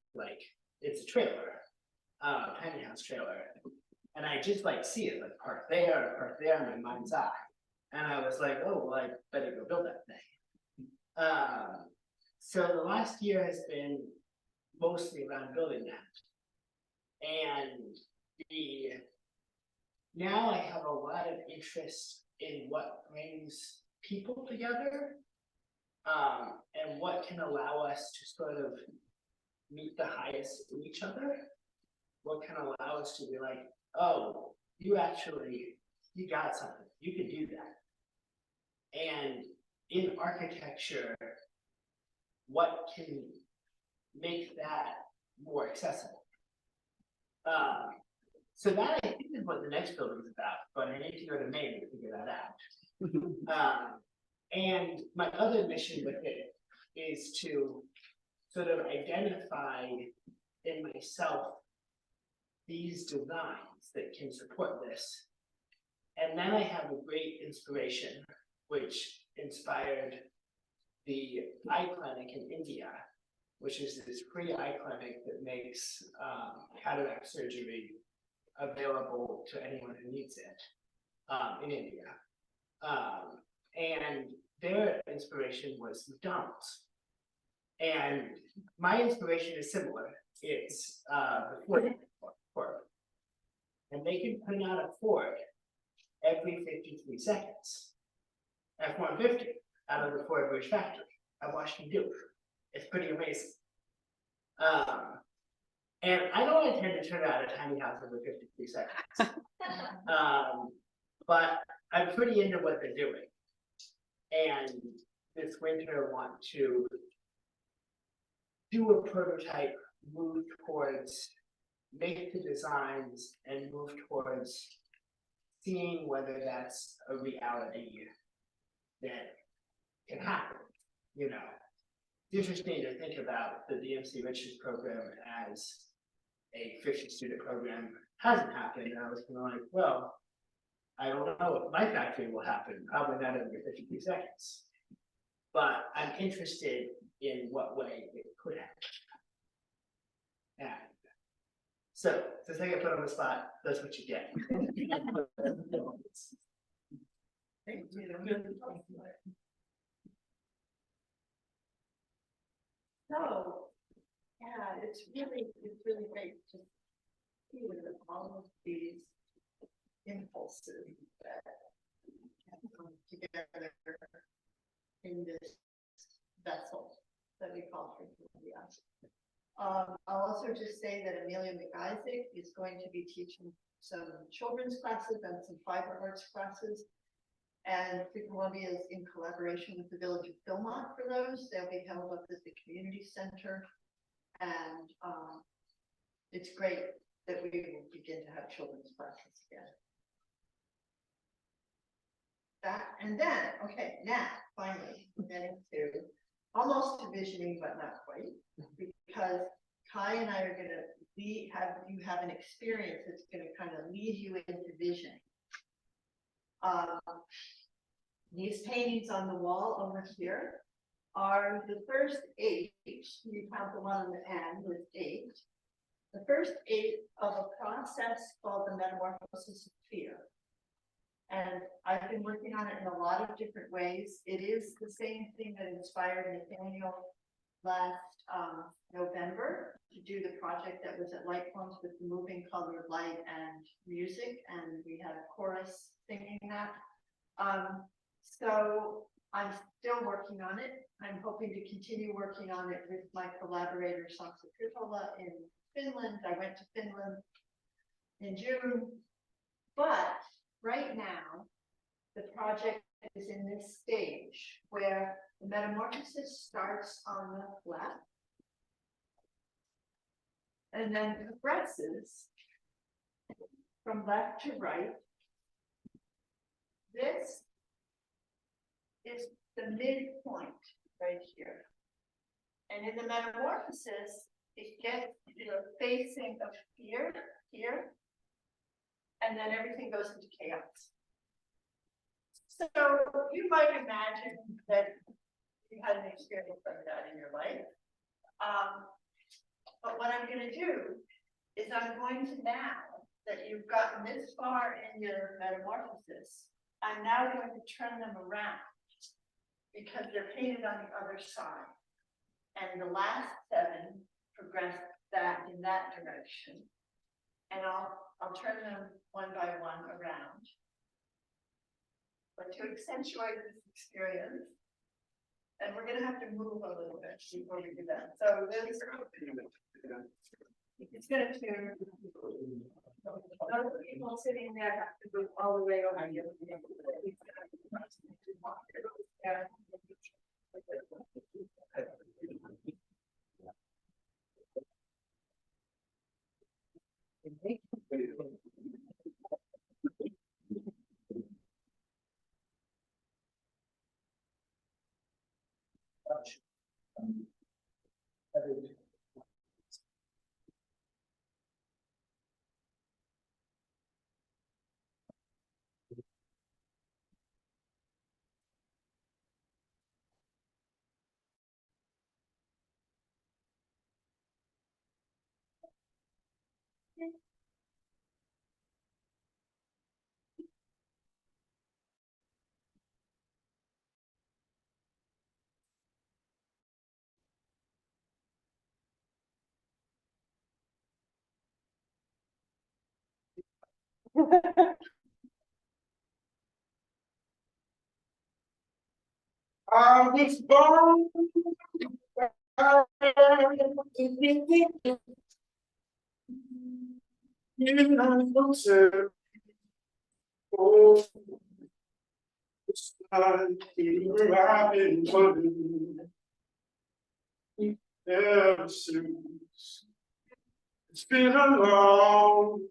it's a trailer, tiny house trailer. And I just see it, parked there in my mind's eye. And I was like, oh, well, I better go build that thing. So the last year has been mostly around building that. And now I have a lot of interest in what brings people together, and what can allow us to sort of meet the highest in each other. What can allow us to be like, oh, you got something, you can do that. And in architecture, what can make that more accessible? So that I think is what the next building is about, but I need to go to Maine to figure that out. And my other mission with it is to sort of identify in myself these designs that can support this. And then I have a great inspiration, which inspired the eye clinic in India, which is this free eye clinic that makes cataract surgery available to anyone who needs it in India. And their inspiration was McDonald's. And my inspiration is similar. It's the Ford. And they can print out a Ford every 53 seconds. F-150 out of the Ford Bridge factory. I watched them do it. It's pretty amazing. And I don't intend to turn out a tiny house every 53 seconds. But I'm pretty into what they're doing. And this winter I want to do a prototype, move towards, make the designs and move towards seeing whether that's a reality that can happen. It's interesting to think about the DMC Riches program as a 50-student program hasn't happened. And I was kind of like, well, I don't know if my factory will happen, probably not every 53 seconds. But I'm interested in what way it could happen. And so, since I get put on the spot, that's what you get. Thank you. So, yeah, it's really great to see all of these impulses that have come together in this vessel that we call Columbia. I'll also just say that Amelia McIsaac is going to be teaching some children's classes and some fiber arts classes. And Free Columbia is in collaboration with the Village of Philmont for those. They'll be held up at the community center. And it's great that we will begin to have children's classes again. That, and then, okay, now, finally, we're getting to almost to visioning, but not quite, because Kai and I are gonna have an experience that's gonna kind of lead you into visioning. These paintings on the wall over here are the first 8. You count the one on the end with 8. The first 8 of a process called the metamorphosis of fear. And I've been working on it in a lot of different ways. It is the same thing that inspired Nathaniel last November to do the project that was at Light Forms with the moving colored light and music, and we had a chorus singing that. So I'm still working on it. I'm hoping to continue working on it with my collaborator Sansa Kritola in Finland. I went to Finland in June, but right now the project is in this stage where the metamorphosis starts on the left and then progresses from left to right. This is the midpoint right here. And in the metamorphosis, it gets to the facing of fear here, and then everything goes into chaos. So you might imagine that you had an experience like that in your life. But what I'm going to do is I'm going to, now that you've gotten this far in your metamorphosis, I'm now going to turn them around because they're painted on the other side. And the last 7 progress that in that direction. And I'll turn them one by one around. But to accentuate this experience, and we're gonna have to move a little bit before we do that. So there's it's gonna turn. Those people sitting there have to move all the way over here. I was born in a oh, it's like I've been wondering ever since. It's been a long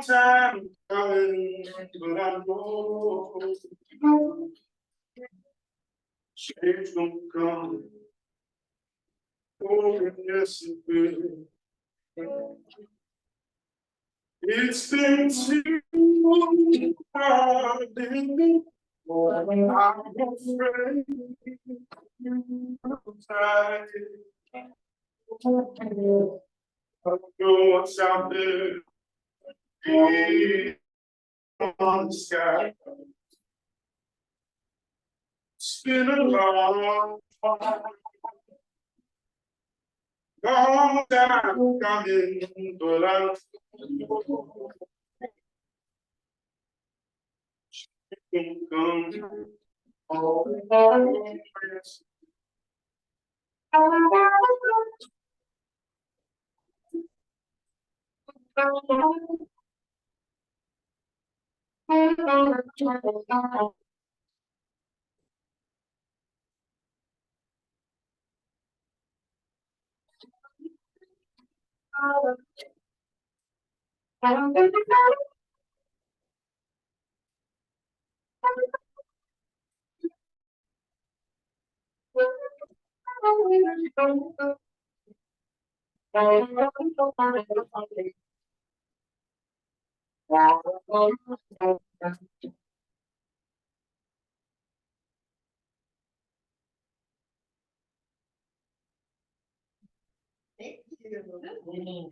time coming, but I know change gonna come. Oh, yes, it will. It's been too hard living. I'm afraid I don't know what's out there. on the sky. It's been a long time coming, but I think come all Thank you.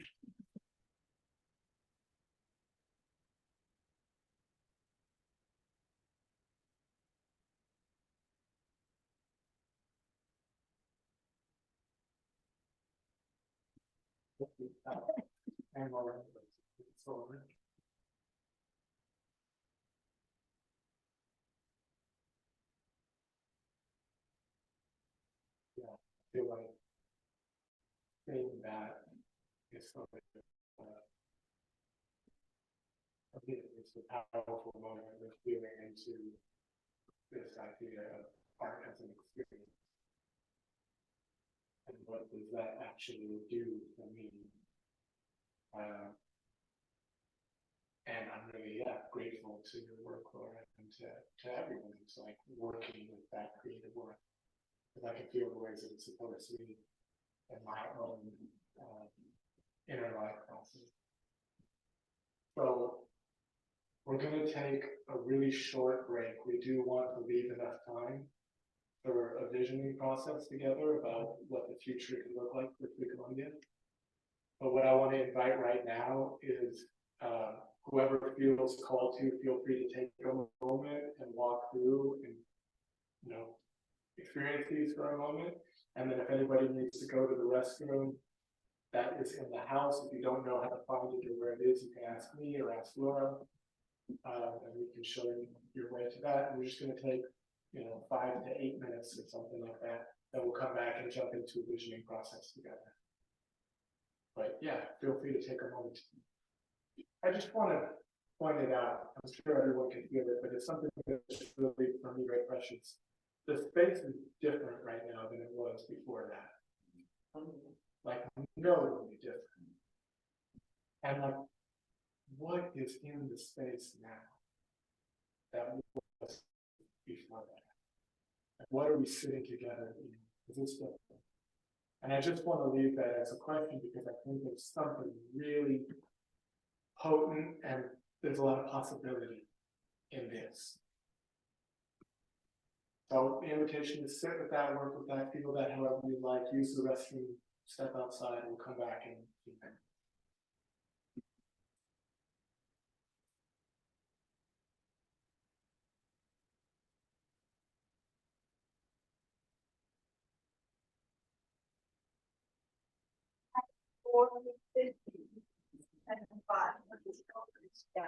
and all right. So, yeah, I feel like saying that is something I think it's a powerful moment of feeling into this idea of art as an experience. And what does that actually do for me? And I'm really, grateful to your work, Laura, and to everyone who's like working with that creative work. Because I can feel the ways that it supports me in my own inner life process. So we're going to take a really short break. We do want to leave enough time for a visioning process together about what the future could look like for Free Columbia. But what I want to invite right now is whoever feels called to, feel free to take a moment and walk through and, experience these for a moment. And then if anybody needs to go to the restroom, that is in the house. If you don't know how to find it or where it is, you can ask me or ask Laura. And we can show you your way to that. And we're just going to take, 5 to 8 minutes or something like that. Then we'll come back and jump into a visioning process together. But yeah, feel free to take a moment. I just want to point it out. I'm sure everyone can feel it, but it's something that's really, for me, very precious. The space is different right now than it was before that. Like, notably different. And like, what is in the space now that was before that? Like, what are we sitting together in? Is this different? And I just want to leave that as a question because I think there's something really potent and there's a lot of possibility in this. So the invitation is sit with that, work with that, feel that however you like, use the restroom, step outside, we'll come back in a few minutes. Yeah.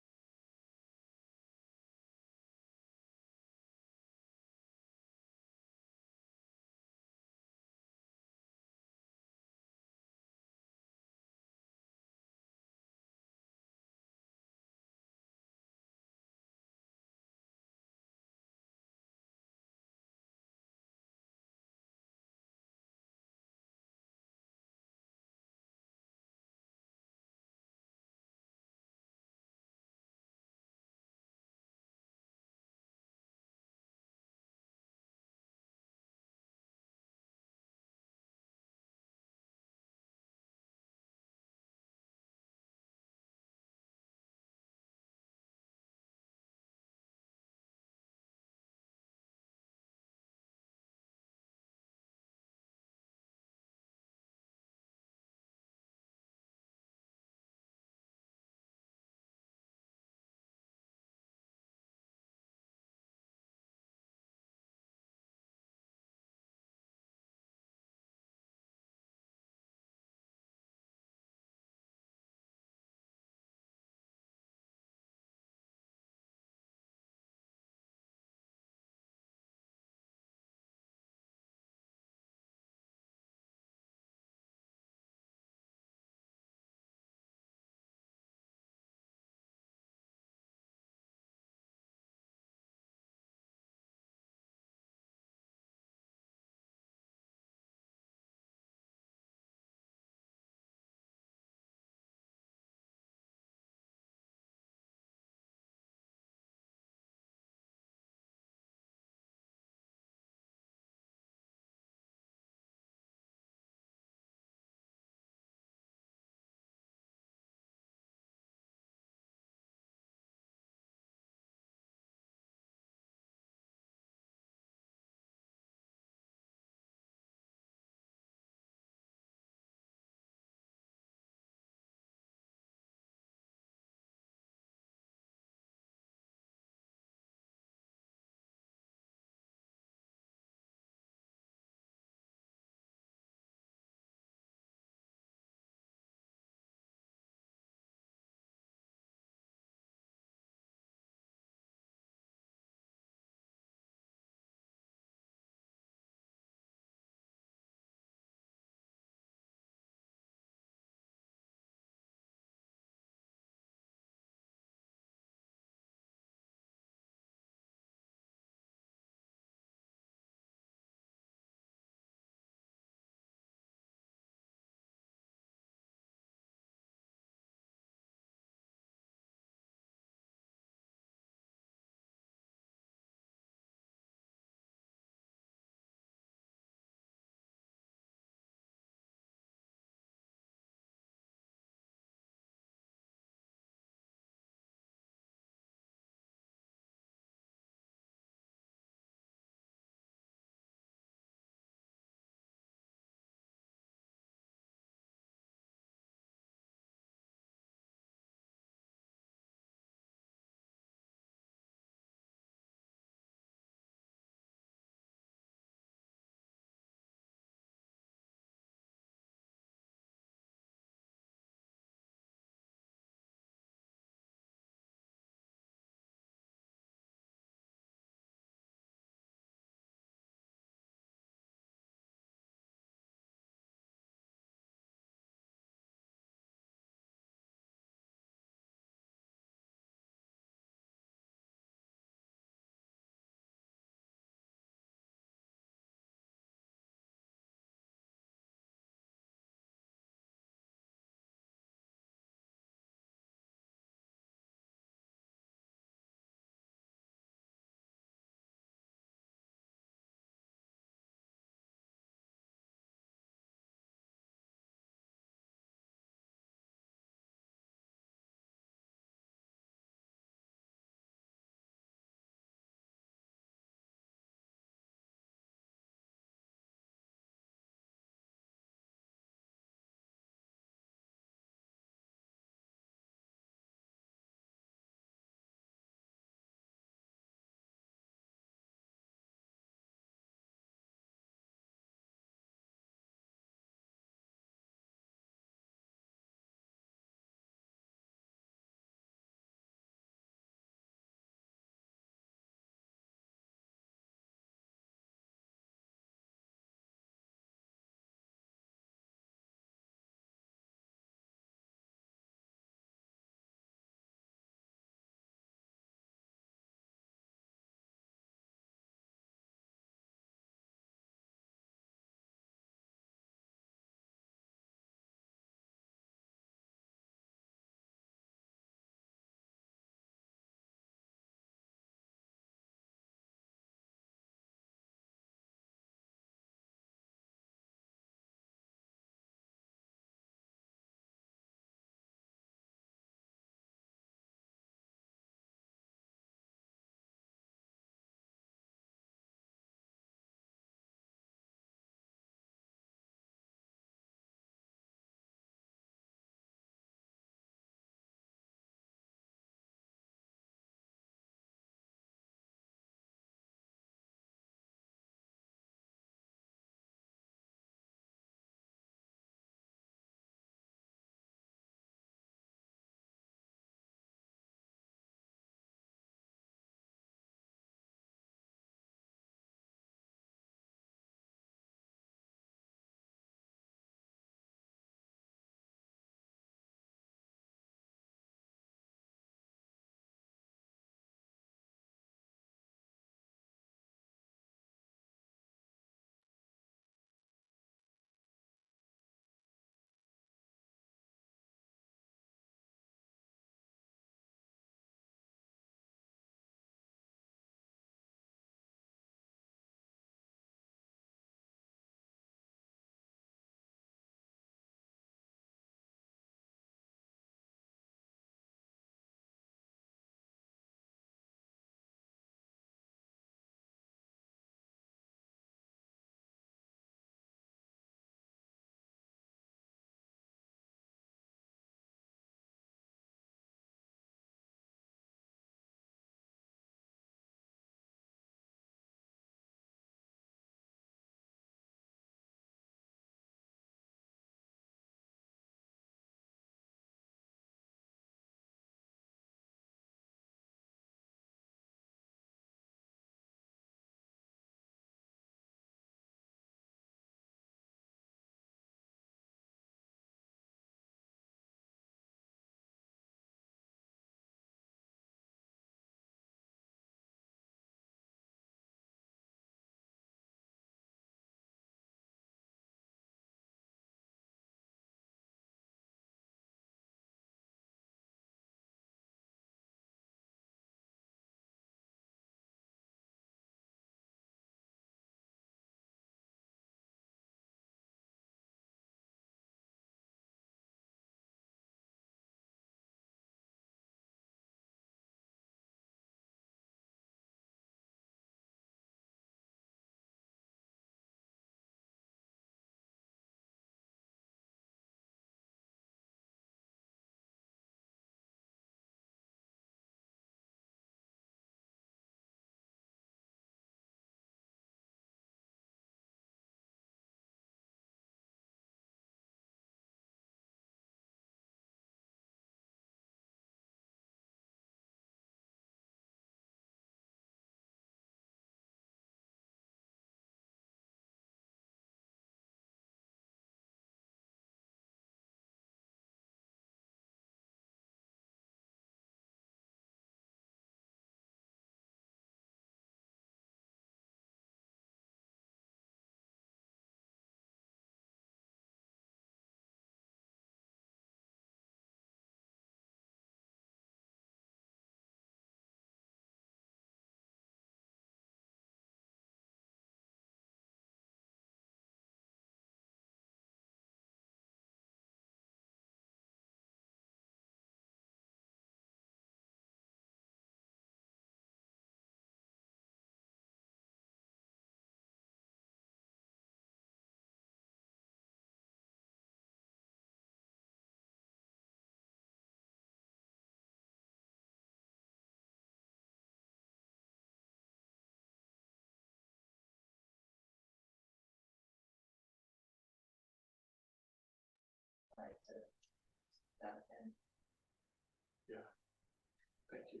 Thank you.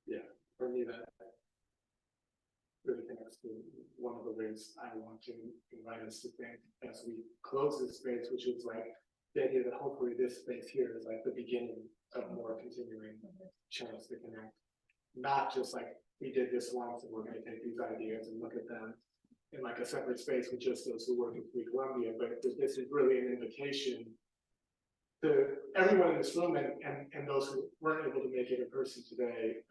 Yeah, for me, that really connects to one of the ways I want to invite us to think as we close this space, which is like the idea that hopefully this space here is like the beginning of more continuing chance to connect. Not just like we did this once and we're gonna take these ideas and look at them in like a separate space with just those who work in Free Columbia, but this is really an invitation to everyone in this room and those who weren't able to make it in person today,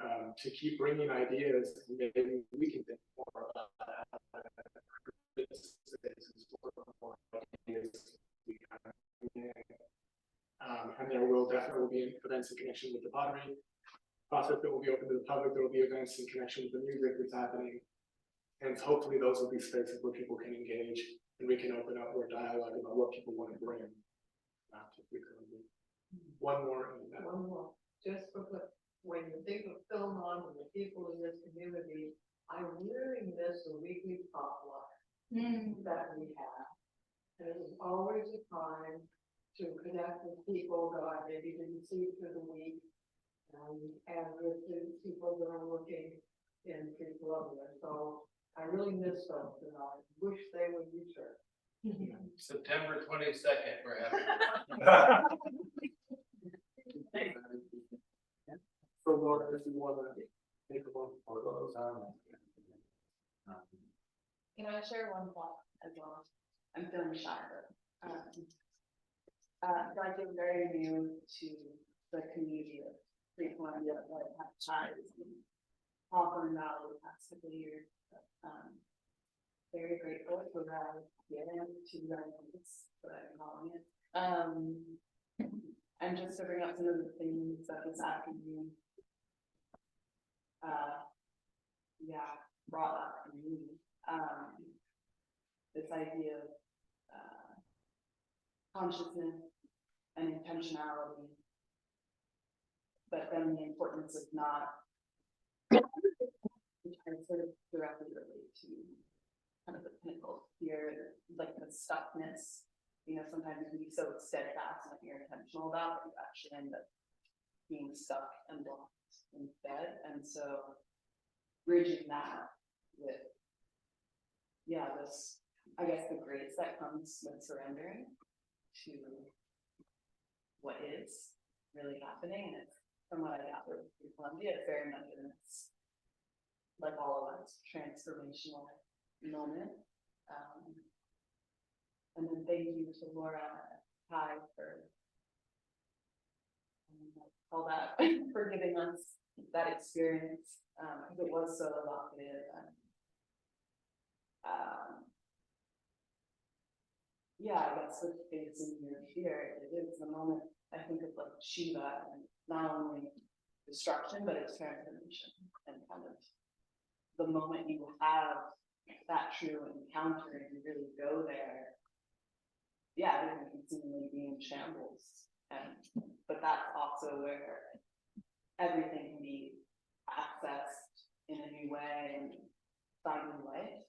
to keep bringing ideas. Maybe we can think more about that. And there will definitely be events in connection with the pottery process that will be open to the public. There will be events in connection with the music that's happening. And hopefully those will be spaces where people can engage and we can open up more dialogue about what people want to bring. One more. One more, just for when you think of Philmont and the people in this community, I really miss the weekly potluck that we have. And it was always a time to connect with people that I maybe didn't see through the week. And with the people that are working in Free Columbia. So I really miss those and I wish they would return. September 22nd, we're having. So Laura, if you want to take a moment for those. Can I share one thought as well? I'm feeling shy, but I feel very new to the community of Free Columbia, but I have ties in Hawthorne Valley the past couple of years. Very grateful for that getting to learn this, what I'm calling it. And just to bring up some of the things that this afternoon, brought up for me. This idea of consciousness and intentionality, but then the importance of not, I sort of directly relate to kind of the pinnacle here, like the stuckness. You know, sometimes you can be so steadfast and you're intentional about, but you actually end up being stuck and blocked instead. And so bridging that with, this, I guess, the grace that comes with surrendering to what is really happening. And it's, from what I got with Columbia, it's very much in this, like all of us, transformational moment. And then thank you to Laura Ty for all that, for giving us that experience, because it was so evocative. And I guess with facing your fear, it is the moment I think of like Shiva, and not only destruction, but it's transformation, and kind of the moment you have that true encounter and you really go there, everything can seemingly be in shambles. But that's also where everything can be accessed in a new way and find new life.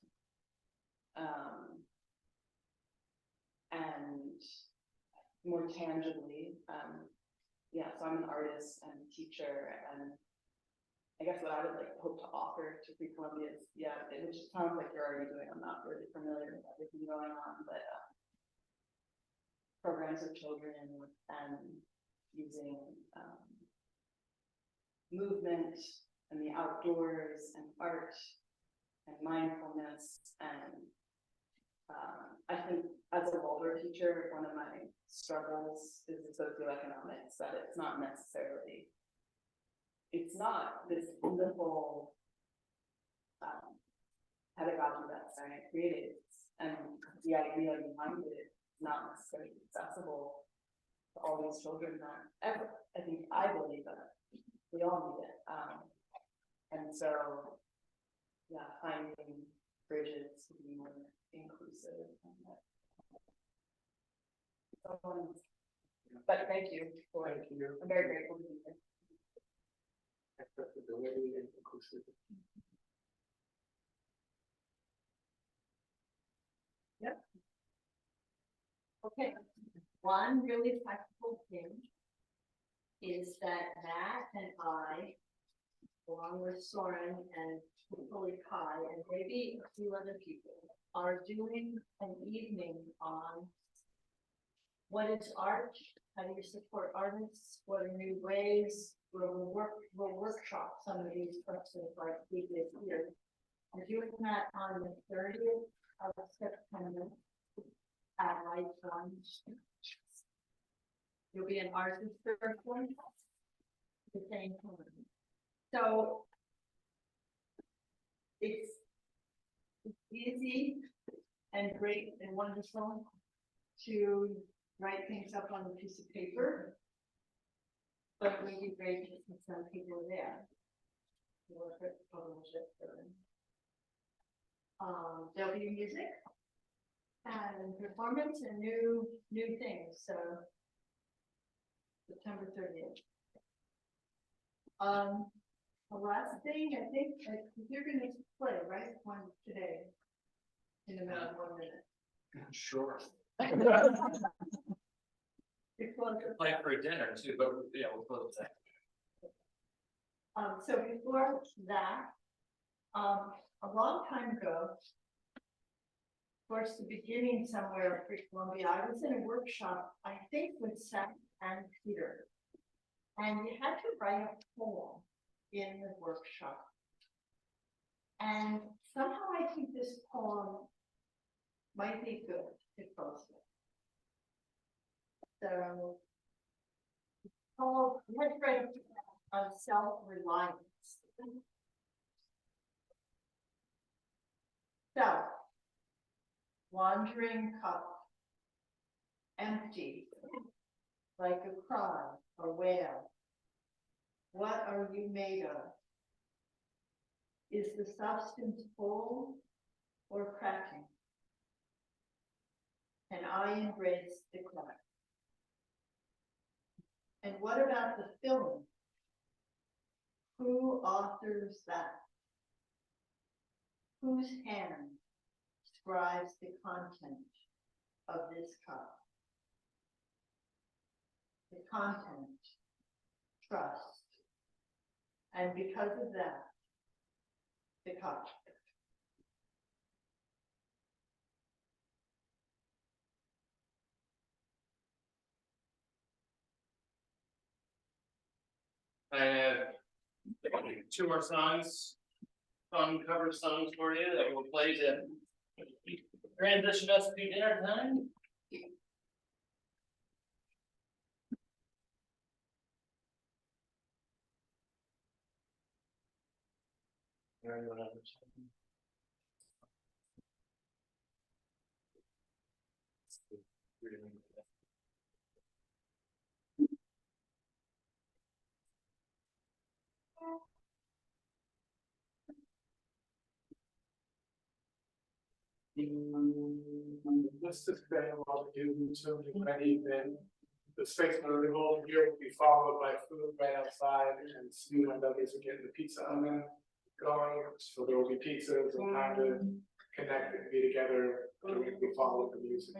And more tangibly, so I'm an artist and teacher, and I guess what I would like hope to offer to Free Columbia is, which sounds like you're already doing. I'm not really familiar with everything going on, but programs with children and using movement and the outdoors and art and mindfulness. And I think as a Waldorf teacher, one of my struggles is the socioeconomics, that it's not this wonderful pedagogy that Sarah created, and the idea behind it is not necessarily accessible to all these children that I believe that we all need it. And so, finding bridges to be more inclusive. But thank you for it. I'm very grateful to be here. Accessibility and inclusivity. Okay. one really practical thing is that Matt and I, along with Soren and hopefully Kai and maybe a few other people, are doing an evening on what is art, how do you support artists, what are new ways, we'll workshop some of these questions like we did here. We're doing that on the 30th of September at Light One. You'll be an artist person at the same time. So it's easy and great and wonderful to write things up on a piece of paper. But it would be great to see some people there. There'll be music and performance and new things, so September 30th. The last thing, I think, you're gonna play, right, one today, in about 1 minute. Sure. Before the- Play for dinner too, but yeah, we'll close that. So before that, a long time ago, of course, the beginning somewhere for Columbia, I was in a workshop, I think with Seth and Peter. And you had to write a poem in the workshop. And somehow I think this poem might be good to post it. So, you had to write on self-reliance. Self, wandering cup, empty, like a cry or wail. What are you made of? Is the substance whole or cracking? And I embrace the crack. And what about the filling? Who authors that? Whose hand scribes the content of this cup? The content, trust. And because of that, the cup. I have 2 more songs, fun cover songs for you that will play to transition us to dinner time. Anyone else? This is been while we do so many, then the space for the whole here will be followed by food right outside, and Stu and others are getting the pizza oven going, so there will be pizzas and time to connect and be together during the follow the music.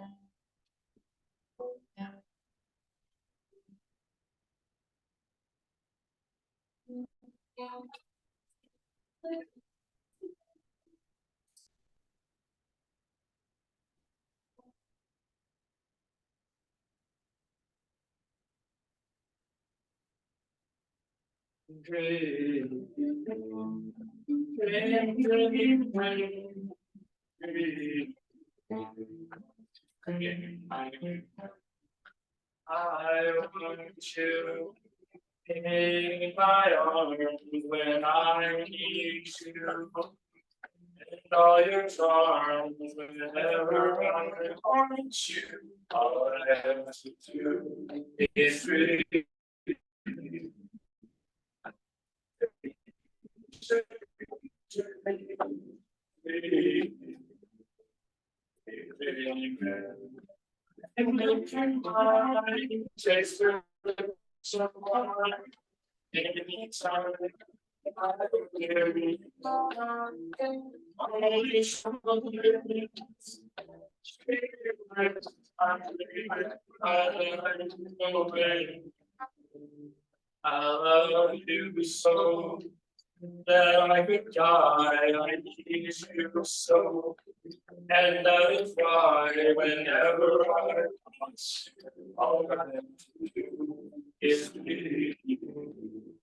I want you in my arms when I need you, and all your charms whenever I want you. All I have to do is dream. And then can I taste someone anytime I will be only someone I love you so that I could die. I need you so, and that is why whenever I want you, all I have to do is be you.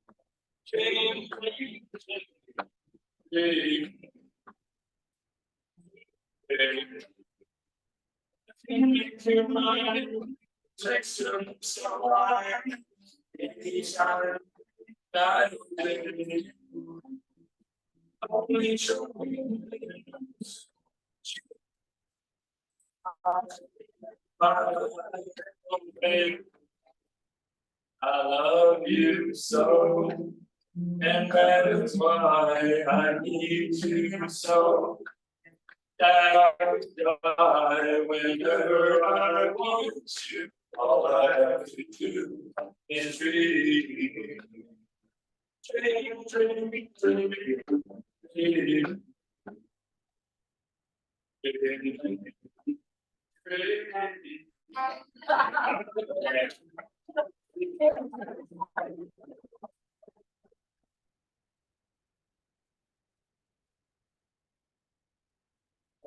Change me, into my protection, so I anytime that I only show me I love you so, and that is why I need you so. That I die whenever I want you. All I have to do is dream. Dream, dream, dream, dream.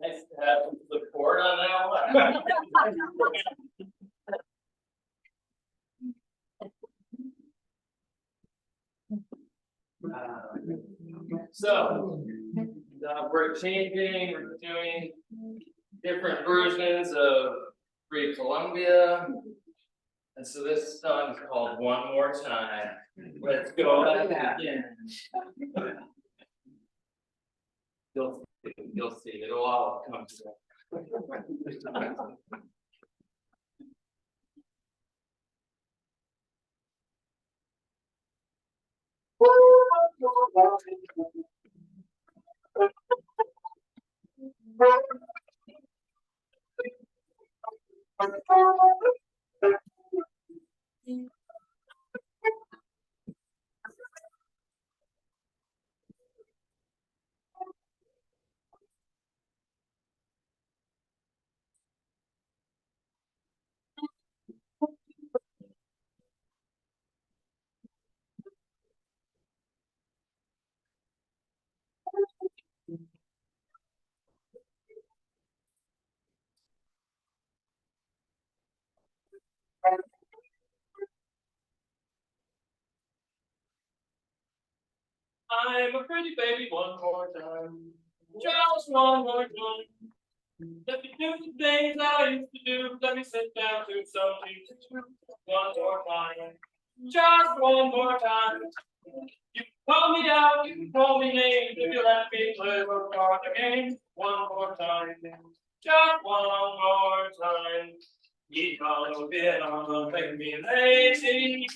Nice to have some support on that one. So, we're changing, we're doing different versions of Free Columbia. And so this song is called One More Time. Let's go again. You'll see, it'll all come together. I'm a pretty baby one more time. Just one more time. Let me do the things I used to do. Let me sit down to something to do. One more time. Just one more time. You can call me out, you can call me names if you let me play a part of the game. One more time. Just one more time. You know, it on, make me lazy.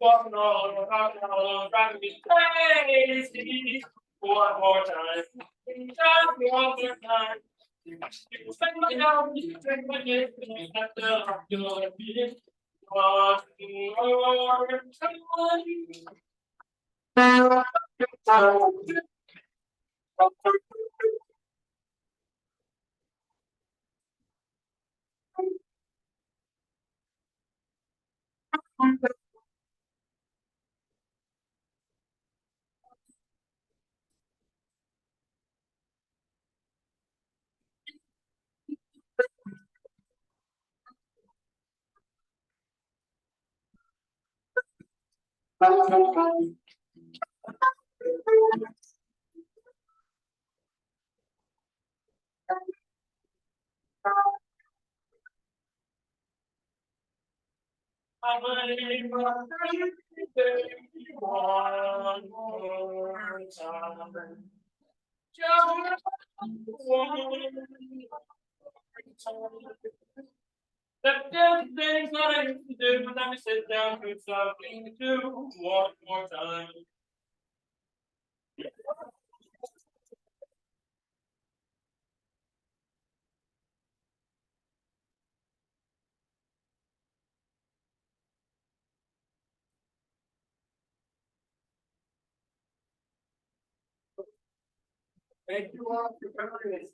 Walking all driving me crazy. One more time, just one more time. You can take my down, you can take my head, you have to do it. One more time. I'm waiting for one more time. Just one more time. The things that I used to do, let me sit down to something to do one more time. Thank you all for coming.